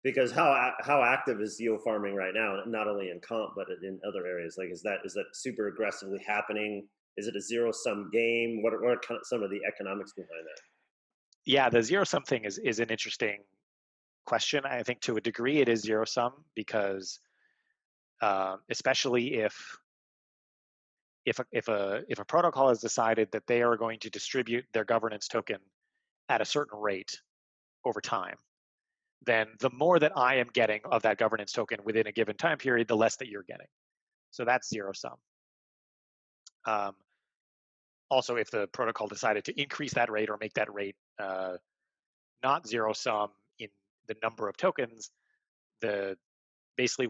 Speaker 1: Because how active is yield farming right now? Not only in comp, but in other areas. Like, is that super aggressively happening? Is it a zero sum game? What are kind of some of the economics behind that?
Speaker 3: Yeah, the zero sum thing is an interesting question. I think to a degree it is zero sum, because especially if a protocol has decided that they are going to distribute their governance token at a certain rate over time, then the more that I am getting of that governance token within a given time period, the less that you're getting. So that's zero sum. Also, if the protocol decided to increase that rate or make that rate not zero sum in the number of tokens, basically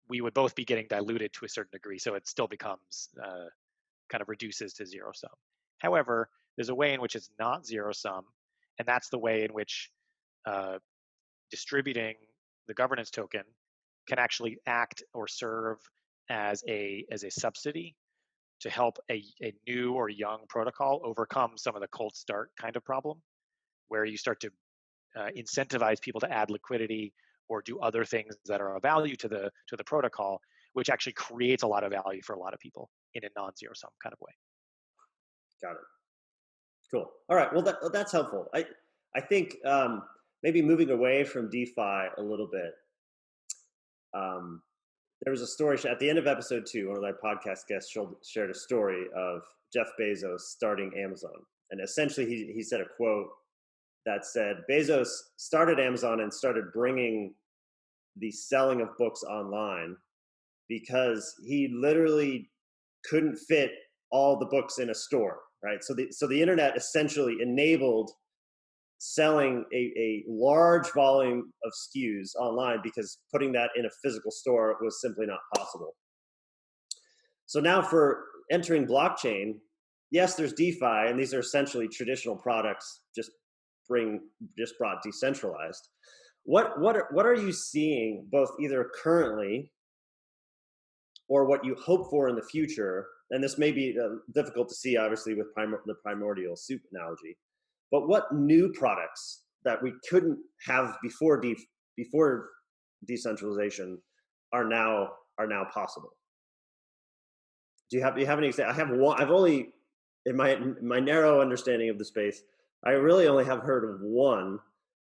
Speaker 3: we would both be getting diluted to a certain degree. So it still becomes kind of reduces to zero sum. However, there's a way in which it's not zero sum, and that's the way in which distributing the governance token can actually act or serve as a subsidy to help a new or young protocol overcome some of the cold start kind of problem, where you start to incentivize people to add liquidity or do other things that are of value to the protocol, which actually creates a lot of value for a lot of people in a non-zero sum kind of way.
Speaker 1: Got it. Cool. All right. Well, that's helpful. I think maybe moving away from DeFi a little bit. There was a story at the end of episode 2. One of my podcast guests shared a story of Jeff Bezos starting Amazon, and essentially he said a quote that said Bezos started Amazon and started bringing the selling of books online because he literally couldn't fit all the books in a store, right? So the internet essentially enabled selling a large volume of SKUs online, because putting that in a physical store was simply not possible. So now for entering blockchain, yes, there's DeFi, and these are essentially traditional products just brought decentralized. What are you seeing, both either currently or what you hope for in the future? And this may be difficult to see, obviously, with the primordial soup analogy. But what new products that we couldn't have before decentralization are now possible? Do you have any example? I have one. I've only, in my narrow understanding of the space, I really only have heard of one,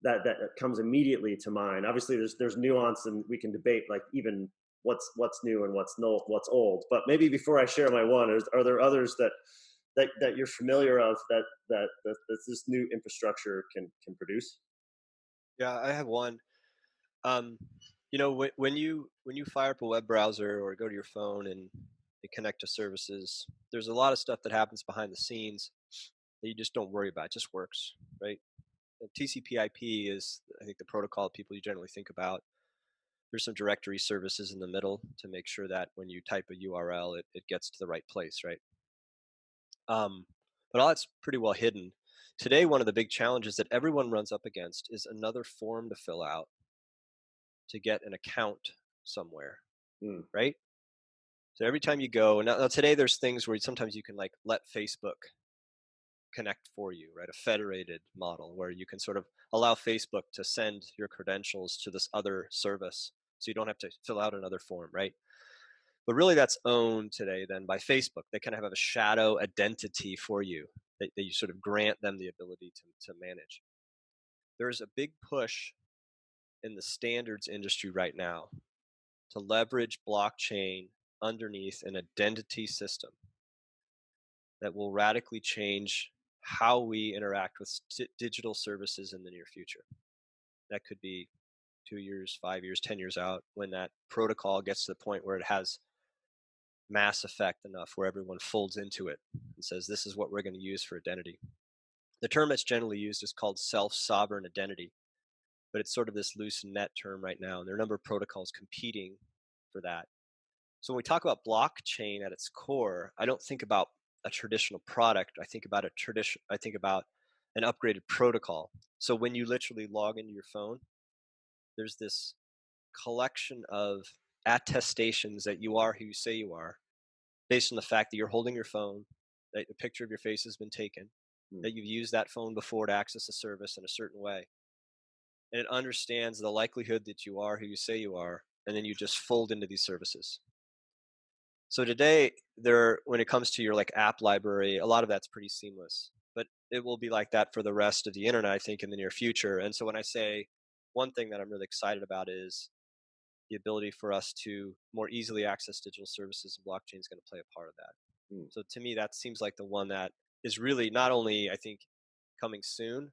Speaker 1: that comes immediately to mind. Obviously, there's nuance, and we can debate like even what's new and what's old. But maybe before I share my one, are there others that you're familiar of that this new infrastructure can produce?
Speaker 2: Yeah, I have one. Um, when you fire up a web browser or go to your phone and you connect to services, there's a lot of stuff that happens behind the scenes that you just don't worry about. It just works, right? And TCP/IP is, I think, the protocol people you generally think about. There's some directory services in the middle to make sure that when you type a URL, it gets to the right place, right? Um, but all that's pretty well hidden. Today, one of the big challenges that everyone runs up against is another form to fill out to get an account somewhere,
Speaker 1: Mm.
Speaker 2: right? So every time you go, now today there's things where sometimes you can like let Facebook connect for you, right? A federated model where you can sort of allow Facebook to send your credentials to this other service so you don't have to fill out another form, right? But really that's owned today then by Facebook. They kind of have a shadow identity for you that you sort of grant them the ability to manage. There's a big push in the standards industry right now to leverage blockchain underneath an identity system that will radically change how we interact with digital services in the near future. That could be 2 years, 5 years, 10 years out when that protocol gets to the point where it has mass effect enough where everyone folds into it and says, this is what we're going to use for identity. The term that's generally used is called self-sovereign identity, but it's sort of this loose net term right now. And there are a number of protocols competing for that. So when we talk about blockchain at its core, I don't think about a traditional product. I think about an upgraded protocol. So when you literally log into your phone, there's this collection of attestations that you are who you say you are, based on the fact that you're holding your phone, that a picture of your face has been taken, that you've used that phone before to access a service in a certain way. And it understands the likelihood that you are who you say you are, and then you just fold into these services. So today, when it comes to your like app library, a lot of that's pretty seamless, but it will be like that for the rest of the internet, I think, in the near future. And so when I say one thing that I'm really excited about is the ability for us to more easily access digital services, and blockchain is going to play a part of that. So to me, that seems like the one that is really not only, I think, coming soon,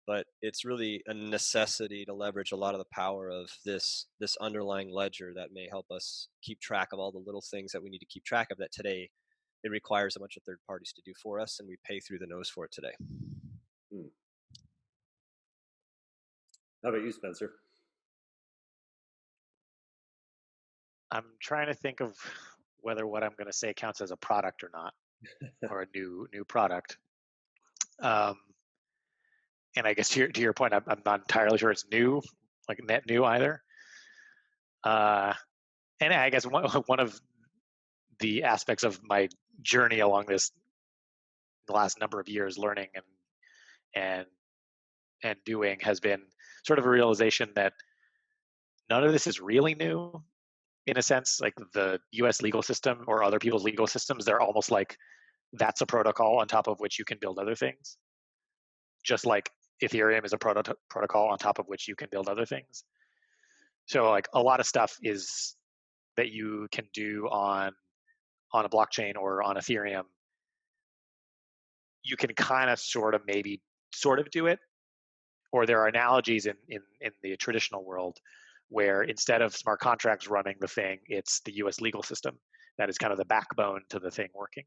Speaker 2: but it's really a necessity to leverage a lot of the power of this underlying ledger that may help us keep track of all the little things that we need to keep track of that today it requires a bunch of third parties to do for us, and we pay through the nose for it today.
Speaker 1: How about you, Spencer?
Speaker 3: I'm trying to think of whether what I'm going to say counts as a product or not, or a new product. And I guess to your point, I'm not entirely sure it's new, like net new either. And I guess one of the aspects of my journey along the last number of years, learning and doing, has been sort of a realization that none of this is really new. In a sense, like the U.S. legal system or other people's legal systems, they're almost like that's a protocol on top of which you can build other things. Just like Ethereum is a protocol on top of which you can build other things. So like a lot of stuff is that you can do on a blockchain or on Ethereum, you can kind of sort of maybe sort of do it. Or there are analogies in the traditional world where instead of smart contracts running the thing, it's the US legal system that is kind of the backbone to the thing working.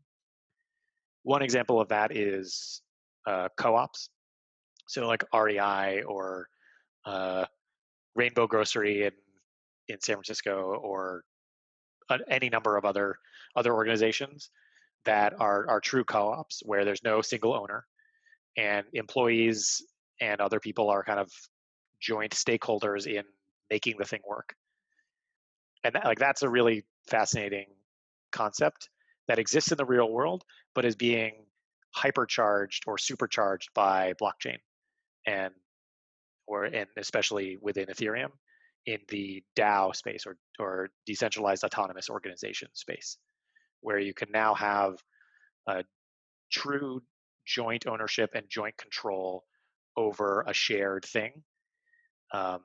Speaker 3: One example of that is co-ops. So like REI or Rainbow Grocery in San Francisco, or any number of other organizations that are true co-ops where there's no single owner, and employees and other people are kind of joint stakeholders in making the thing work. And that's a really fascinating concept that exists in the real world, but is being hypercharged or supercharged by blockchain, and especially within Ethereum in the DAO space, or decentralized autonomous organization space, where you can now have a true joint ownership and joint control over a shared thing, um,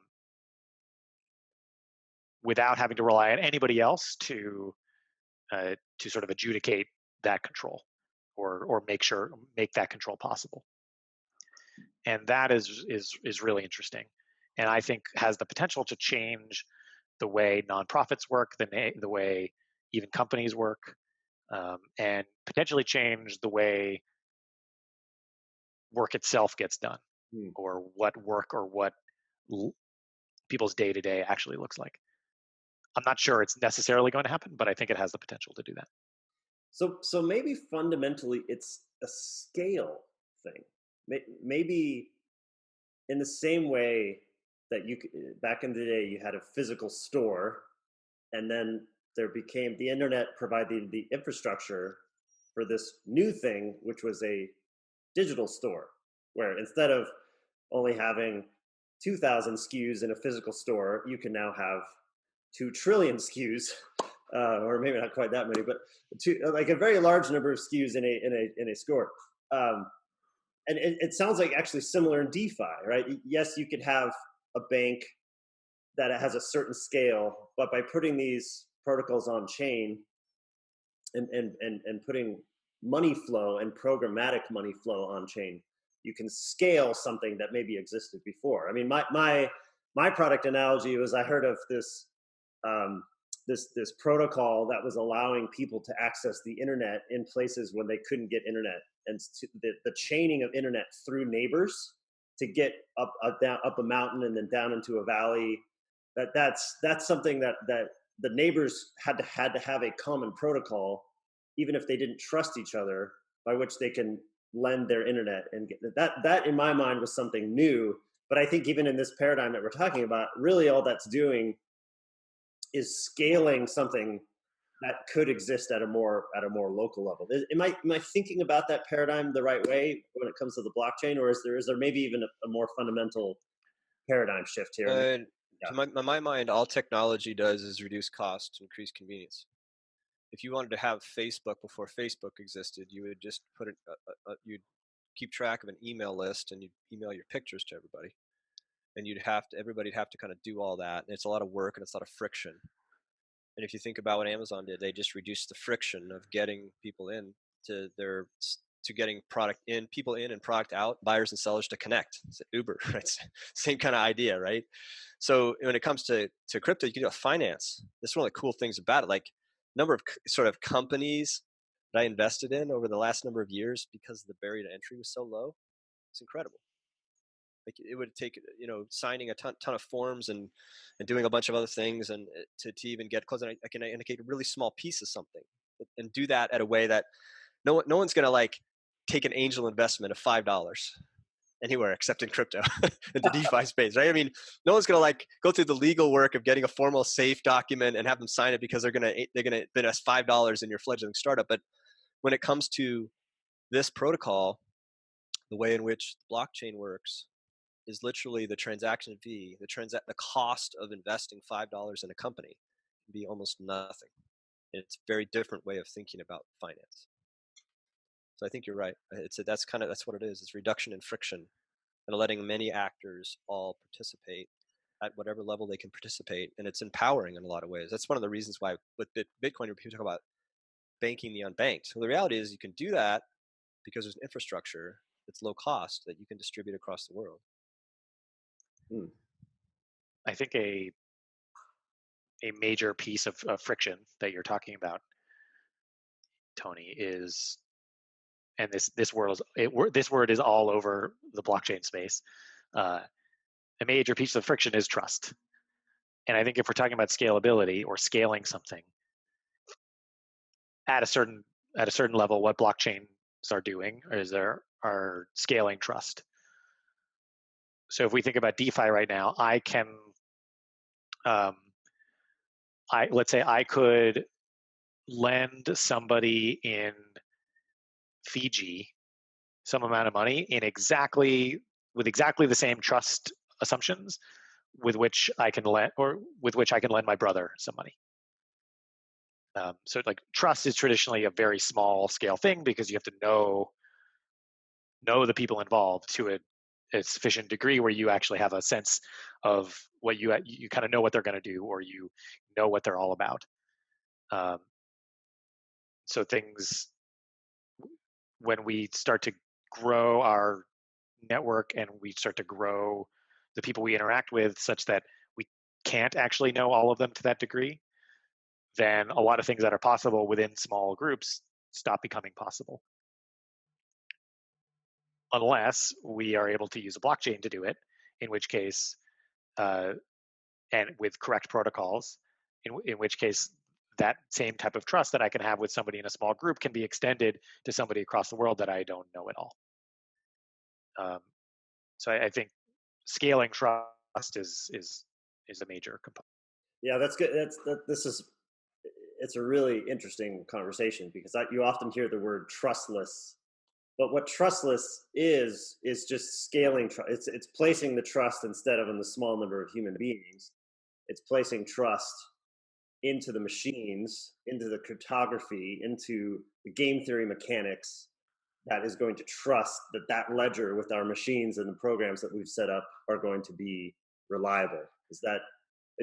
Speaker 3: without having to rely on anybody else to sort of adjudicate that control, or make that control possible. And that is really interesting, and I think has the potential to change the way nonprofits work, the way even companies work, and potentially change the way work itself gets done, or what work or what people's day to day actually looks like. I'm not sure it's necessarily going to happen, but I think it has the potential to do that.
Speaker 1: So maybe fundamentally it's a scale thing. Maybe in the same way that back in the day you had a physical store, and then there became the internet providing the infrastructure for this new thing, which was a digital store, where instead of only having 2,000 SKUs in a physical store, you can now have 2 trillion SKUs, or maybe not quite that many, but like a very large number of SKUs in a store. And it sounds like actually similar in DeFi, right? Yes, you could have a bank that has a certain scale, but by putting these protocols on chain and putting money flow and programmatic money flow on chain, you can scale something that maybe existed before. I mean, my product analogy was, I heard of this this protocol that was allowing people to access the internet in places when they couldn't get internet, and the chaining of internet through neighbors to get up a mountain and then down into a valley. That's something that the neighbors had to have a common protocol, even if they didn't trust each other, by which they can lend their internet and get that in my mind was something new. But I think even in this paradigm that we're talking about, really all that's doing is scaling something that could exist at a more local level. Am I thinking about that paradigm the right way when it comes to the blockchain, or is there maybe even a more fundamental paradigm shift here?
Speaker 2: To my mind, all technology does is reduce cost, increase convenience. If you wanted to have Facebook before Facebook existed, you would just you'd keep track of an email list and you'd email your pictures to everybody, and everybody'd have to kind of do all that, and it's a lot of work and it's a lot of friction. And if you think about what Amazon did, they just reduced the friction of getting people in to getting people in and product out, buyers and sellers to connect. It's Uber, right? Same kind of idea, right? So when it comes to crypto, you can do finance. That's one of the cool things about it. Like, number of sort of companies that I invested in over the last number of years, because the barrier to entry was so low, it's incredible. Like, it would take, signing a ton of forms and doing a bunch of other things, and to even get close. And I can indicate a really small piece of something, and do that at a way that no one's going to like take an angel investment of $5 anywhere except in crypto, in the DeFi space, right? I mean, no one's going to like go through the legal work of getting a formal safe document and have them sign it because they're going to invest $5 in your fledgling startup. But when it comes to this protocol, the way in which the blockchain works is literally the transaction fee, the cost of investing $5 in a company can be almost nothing. And it's a very different way of thinking about finance. So I think you're right. That's what it is. It's reduction in friction and letting many actors all participate at whatever level they can participate. And it's empowering in a lot of ways. That's one of the reasons why with Bitcoin, people talk about banking the unbanked. Well, the reality is you can do that because there's an infrastructure that's low cost that you can distribute across the world.
Speaker 3: I think a major piece of friction that you're talking about, Tony, is, and this word is all over the blockchain space. A major piece of friction is trust. And I think if we're talking about scalability or scaling something at a certain level, what blockchains are doing is are scaling trust. So if we think about DeFi right now, I can, let's say I could lend somebody in Fiji some amount of money with exactly the same trust assumptions with which I can lend my brother some money. So like trust is traditionally a very small scale thing because you have to know the people involved to a sufficient degree where you actually have a sense of what you kind of know what they're going to do, or you know what they're all about. So things, when we start to grow our network and we start to grow the people we interact with such that we can't actually know all of them to that degree, then a lot of things that are possible within small groups stop becoming possible. Unless we are able to use a blockchain to do it, in which case, and with correct protocols, in which case that same type of trust that I can have with somebody in a small group can be extended to somebody across the world that I don't know at all. So I think scaling trust is a major component.
Speaker 1: Yeah, that's good. It's a really interesting conversation, because you often hear the word trustless, but what trustless is just scaling. It's placing the trust, instead of in the small number of human beings, it's placing trust into the machines, into the cryptography, into the game theory mechanics that is going to trust that ledger with our machines and the programs that we've set up are going to be reliable. Is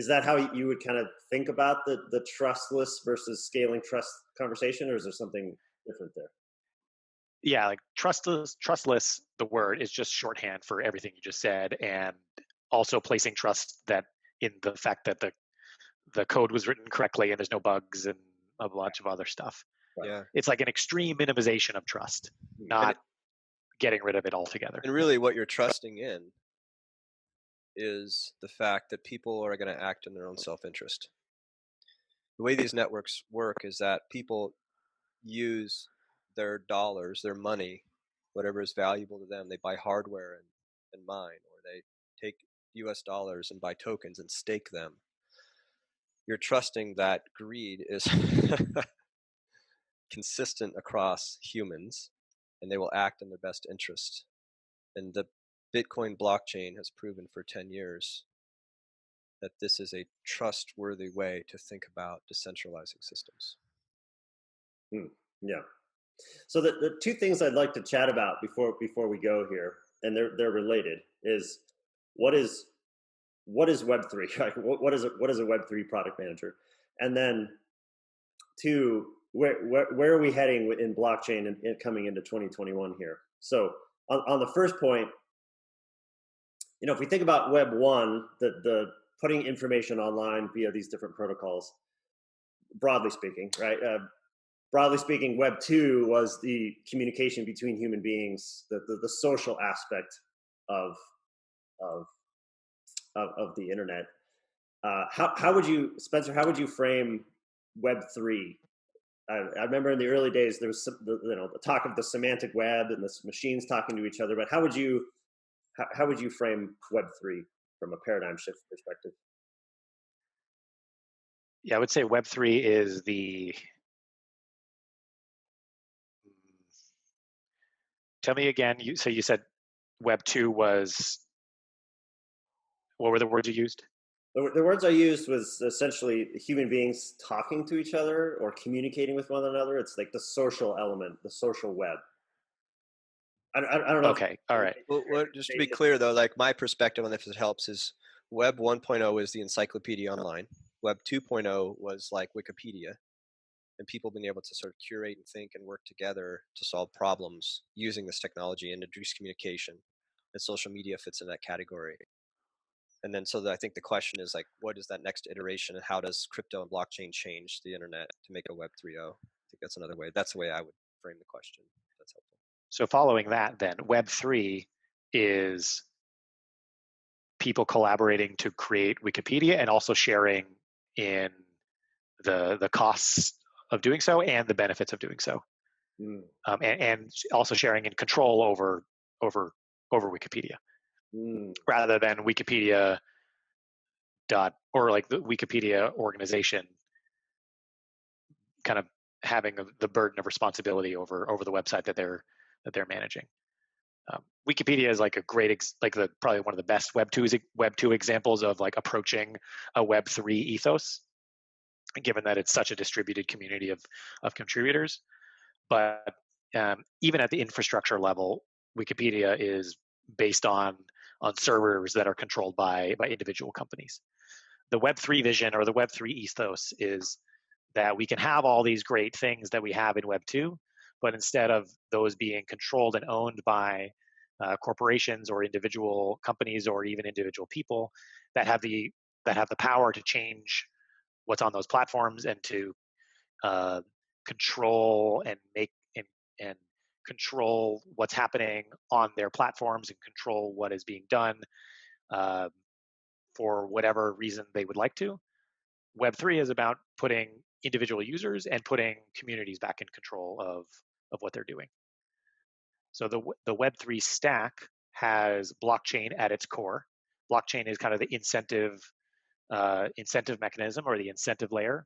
Speaker 1: that how you would kind of think about the trustless versus scaling trust conversation, or is there something different there?
Speaker 3: Yeah, like trustless, the word is just shorthand for everything you just said, and also placing trust that in the fact that the code was written correctly and there's no bugs and a bunch of other stuff.
Speaker 2: Yeah.
Speaker 3: It's like an extreme minimization of trust, not getting rid of it altogether.
Speaker 2: And really what you're trusting in is the fact that people are going to act in their own self-interest. The way these networks work is that people use their dollars, their money, whatever is valuable to them. They buy hardware and mine, or they take US dollars and buy tokens and stake them. You're trusting that greed is consistent across humans, and they will act in their best interest. And the Bitcoin blockchain has proven for 10 years that this is a trustworthy way to think about decentralizing systems.
Speaker 1: Yeah. So the two things I'd like to chat about before we go here, and they're related, is what is Web3? Right? What is a Web3 product manager? And then two, where are we heading in blockchain and coming into 2021 here? So on the first point, if we think about Web 1, the putting information online via these different protocols, broadly speaking, right? Broadly speaking, Web 2 was the communication between human beings, the social aspect of the internet. How would you, Spencer? How would you frame Web 3? I remember in the early days there was the talk of the semantic web and the machines talking to each other. But how would you frame Web 3 from a paradigm shift perspective?
Speaker 3: Yeah, I would say Web 3 is the. Tell me again. So you said Web 2 was. What were the words you used?
Speaker 1: The words I used was essentially human beings talking to each other or communicating with one another. It's like the social element, the social web. I don't know.
Speaker 3: Okay, all right.
Speaker 2: Well, just to be clear, though, like my perspective on this, if it helps, is Web 1.0 is the encyclopedia online. Web 2.0 was like Wikipedia, and people being able to sort of curate and think and work together to solve problems using this technology and introduce communication. And social media fits in that category. And then so I think the question is like, what is that next iteration, and how does crypto and blockchain change the internet to make a Web 3.0? I think that's another way. That's the way I would frame the question. That's helpful.
Speaker 3: So following that, then Web 3 is people collaborating to create Wikipedia and also sharing in the costs of doing so and the benefits of doing so, and also sharing in control over Wikipedia, rather than Wikipedia or like the Wikipedia organization kind of having the burden of responsibility over the website that they're managing. Wikipedia is like a great, probably one of the best Web 2 examples of like approaching a Web 3 ethos, given that it's such a distributed community of contributors. But even at the infrastructure level, Wikipedia is based on servers that are controlled by individual companies. The Web3 vision, or the Web3 ethos, is that we can have all these great things that we have in Web2, but instead of those being controlled and owned by corporations or individual companies or even individual people that have the power to change what's on those platforms and to control and make and control what's happening on their platforms and control what is being done for whatever reason they would like to. Web3 is about putting individual users and putting communities back in control of what they're doing. So the Web3 stack has blockchain at its core. Blockchain is kind of the incentive mechanism, or the incentive layer,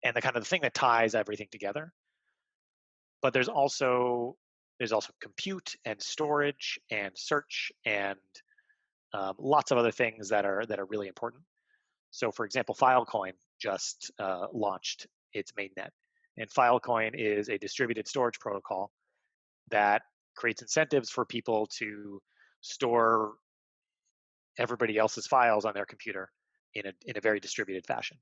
Speaker 3: and the kind of the thing that ties everything together. But there's also compute and storage and search and lots of other things that are really important. So, for example, Filecoin just launched its mainnet, and Filecoin is a distributed storage protocol that creates incentives for people to store everybody else's files on their computer in a very distributed fashion.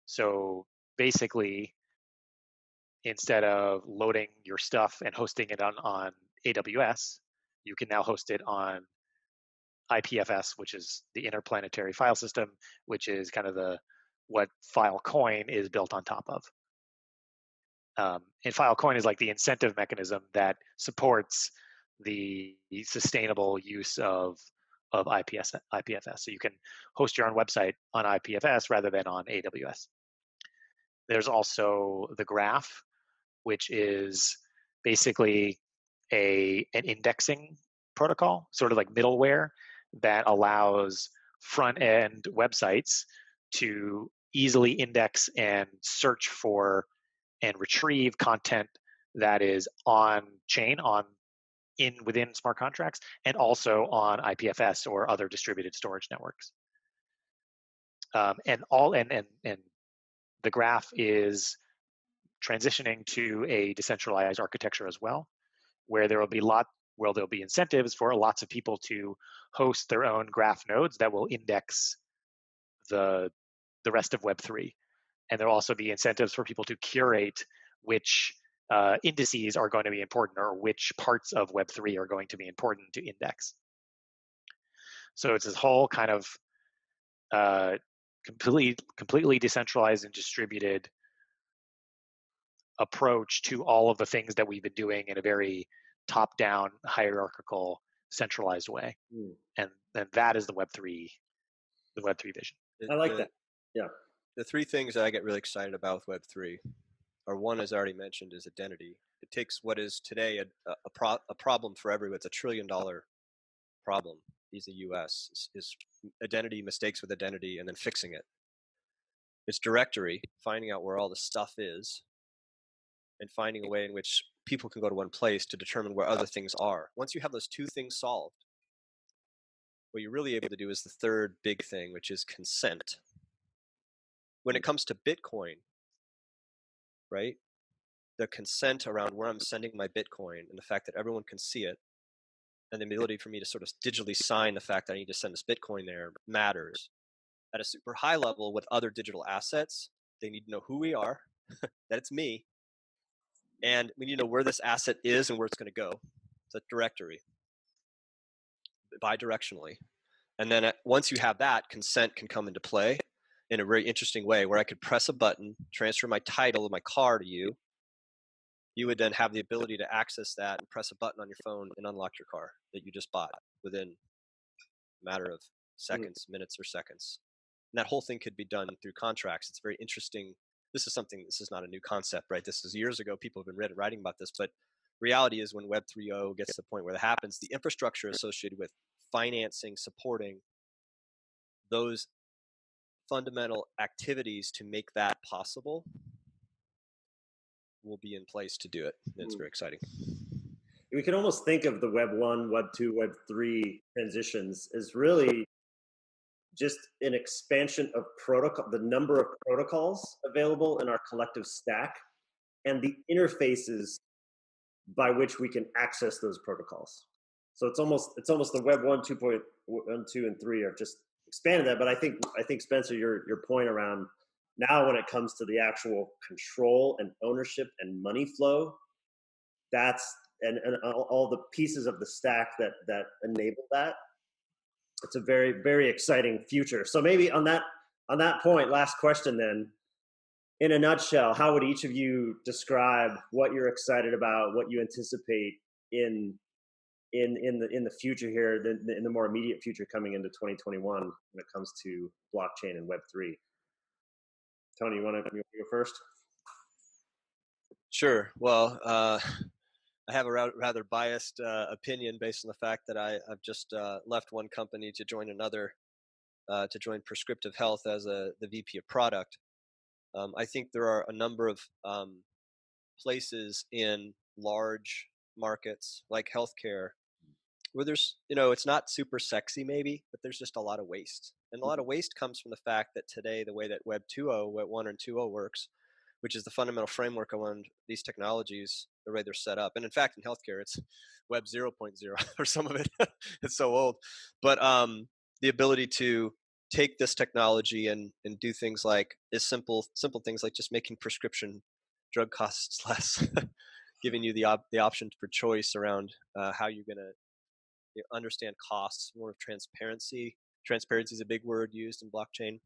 Speaker 3: So basically, instead of loading your stuff and hosting it on AWS, you can now host it on IPFS, which is the interplanetary file system, which is kind of what Filecoin is built on top of. And Filecoin is like the incentive mechanism that supports the sustainable use of IPFS. So you can host your own website on IPFS rather than on AWS. There's also the graph, which is basically an indexing protocol, sort of like middleware, that allows front-end websites to easily index and search for and retrieve content that is on chain, within smart contracts, and also on IPFS or other distributed storage networks. And the graph is transitioning to a decentralized architecture as well, where there'll be incentives for lots of people to host their own graph nodes that will index the rest of Web3. And there'll also be incentives for people to curate which indices are going to be important, or which parts of Web3 are going to be important to index. So it's this whole kind of completely decentralized and distributed approach to all of the things that we've been doing in a very top-down, hierarchical, centralized way. And that is the Web3 vision.
Speaker 1: I like that. Yeah.
Speaker 2: The three things that I get really excited about with Web3 are, one, as I already mentioned, is identity. It takes what is today a problem for everyone. It's $1 trillion problem. Is the U.S. is identity, mistakes with identity, and then fixing it. It's directory, finding out where all the stuff is, and finding a way in which people can go to one place to determine where other things are. Once you have those two things solved, what you're really able to do is the third big thing, which is consent. When it comes to Bitcoin, right, the consent around where I'm sending my Bitcoin and the fact that everyone can see it, and the ability for me to sort of digitally sign the fact that I need to send this Bitcoin there matters. At a super high level with other digital assets, they need to know who we are, that it's me, and we need to know where this asset is and where it's going to go. It's a directory, bidirectionally. And then once you have that, consent can come into play in a very interesting way, where I could press a button, transfer my title of my car to you. You would then have the ability to access that and press a button on your phone and unlock your car that you just bought within a matter of seconds, minutes, or seconds. And that whole thing could be done through contracts. It's very interesting. This is not a new concept, right? This is years ago. People have been writing about this, but reality is when Web 3.0 gets to the point where that happens, the infrastructure associated with financing, supporting those fundamental activities to make that possible will be in place to do it. It's very exciting.
Speaker 1: We can almost think of the Web 1, Web 2, Web 3 transitions as really just an expansion of protocol, the number of protocols available in our collective stack, and the interfaces by which we can access those protocols. So it's almost the Web 1, 2.1, 2, and 3 have just expanded that. But I think Spencer, your point around now when it comes to the actual control and ownership and money flow, that's and all the pieces of the stack that enable that. It's a very, very exciting future. So maybe on that point, last question then. In a nutshell, how would each of you describe what you're excited about, what you anticipate in the future here, in the more immediate future coming into 2021 when it comes to blockchain and Web3? Tony, you want to go first?
Speaker 2: Sure. Well, I have a rather biased opinion based on the fact that I've just left one company to join another, to join Prescriptive Health as the VP of product. I think there are a number of places in large markets like healthcare where there's, it's not super sexy maybe, but there's just a lot of waste. And a lot of waste comes from the fact that today, the way that Web 2.0, Web 1 and 2.0 works, which is the fundamental framework around these technologies, the way they're set up. And in fact, in healthcare, it's Web 0.0 or some of it. It's so old. But the ability to take this technology and do things like simple things like just making prescription drug costs less, giving you the option for choice around how you're going to understand costs, more of transparency. Transparency is a big word used in blockchain.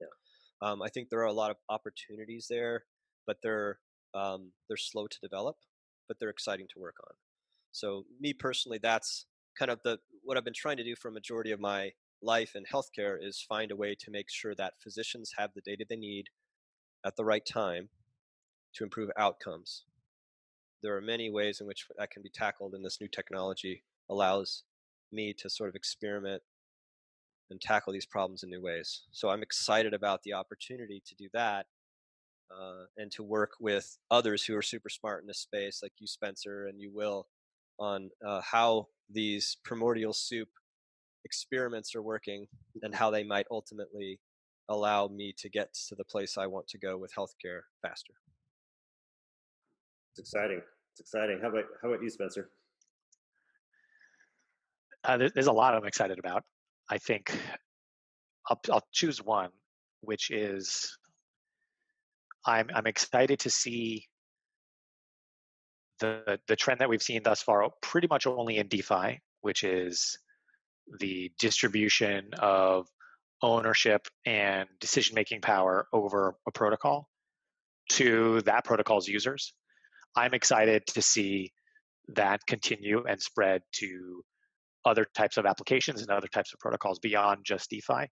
Speaker 2: Yeah. I think there are a lot of opportunities there, but they're slow to develop, but they're exciting to work on. So me personally, that's kind of what I've been trying to do for a majority of my life in healthcare is find a way to make sure that physicians have the data they need at the right time to improve outcomes. There are many ways in which that can be tackled, and this new technology allows me to sort of experiment and tackle these problems in new ways. So I'm excited about the opportunity to do that and to work with others who are super smart in this space, like you, Spencer, and you, Will, on how these primordial soup experiments are working and how they might ultimately allow me to get to the place I want to go with healthcare faster.
Speaker 1: It's exciting. How about you, Spencer?
Speaker 3: There's a lot I'm excited about. I think I'll choose one, which is I'm excited to see the trend that we've seen thus far, pretty much only in DeFi, which is the distribution of ownership and decision-making power over a protocol to that protocol's users. I'm excited to see that continue and spread to other types of applications and other types of protocols beyond just DeFi.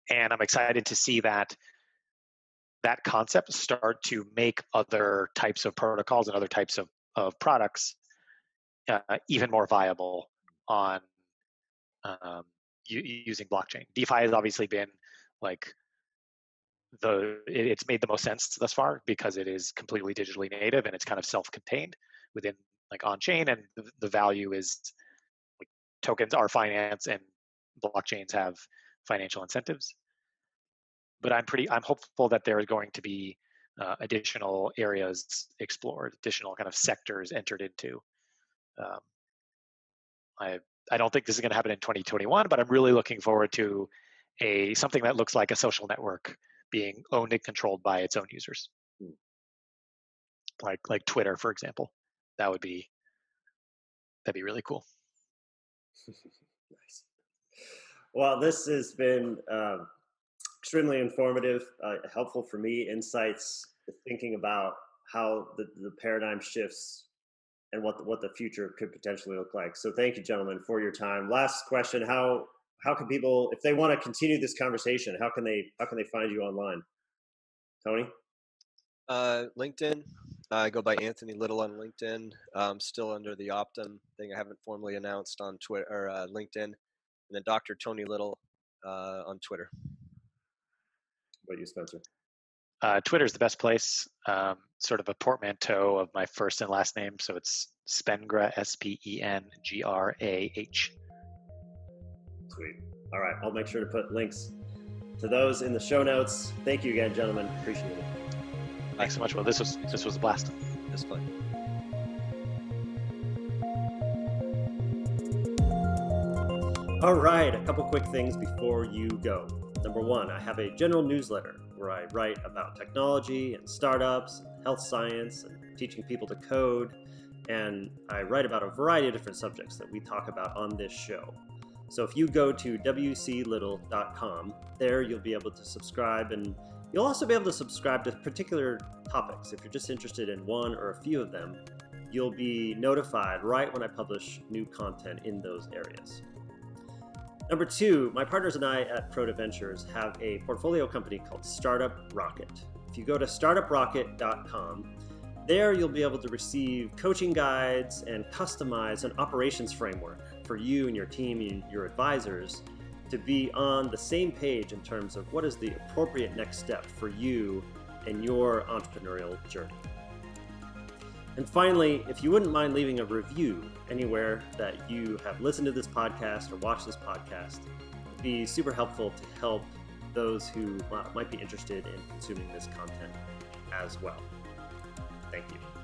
Speaker 3: And I'm excited to see that concept start to make other types of protocols and other types of products even more viable on using blockchain. DeFi has obviously been like it's made the most sense thus far because it is completely digitally native and it's kind of self-contained within like on-chain, and the value is like tokens are finance and blockchains have financial incentives. But I'm hopeful that there is going to be additional areas explored, additional kind of sectors entered into. I don't think this is going to happen in 2021, but I'm really looking forward to something that looks like a social network being owned and controlled by its own users, like Twitter, for example. That'd be really cool.
Speaker 1: Nice. Well, this has been extremely informative, helpful for me, insights, thinking about how the paradigm shifts and what the future could potentially look like. So thank you, gentlemen, for your time. Last question, how can people, if they want to continue this conversation, how can they find you online? Tony?
Speaker 2: LinkedIn. I go by Anthony Little on LinkedIn. Still under the Optum thing. I haven't formally announced on Twitter or LinkedIn. And then Dr. Tony Little on Twitter.
Speaker 1: What about you, Spencer?
Speaker 3: Twitter is the best place. Sort of a portmanteau of my first and last name, so it's Spengrah, SPENGRAH.
Speaker 1: Sweet. All right, I'll make sure to put links to those in the show notes. Thank you again, gentlemen. Appreciate it.
Speaker 3: Thanks so much. Well, this was a blast.
Speaker 2: It was fun.
Speaker 1: All right, a couple quick things before you go. Number one, I have a general newsletter where I write about technology and startups, and health science, and teaching people to code. And I write about a variety of different subjects that we talk about on this show. So if you go to wclittle.com, there you'll be able to subscribe, and you'll also be able to subscribe to particular topics. If you're just interested in one or a few of them, you'll be notified right when I publish new content in those areas. Number two, my partners and I at Proto Ventures have a portfolio company called Startup Rocket. If you go to startuprocket.com, there you'll be able to receive coaching guides and customize an operations framework for you and your team and your advisors to be on the same page in terms of what is the appropriate next step for you and your entrepreneurial journey. And finally, if you wouldn't mind leaving a review anywhere that you have listened to this podcast or watched this podcast, it'd be super helpful to help those who might be interested in consuming this content as well. Thank you.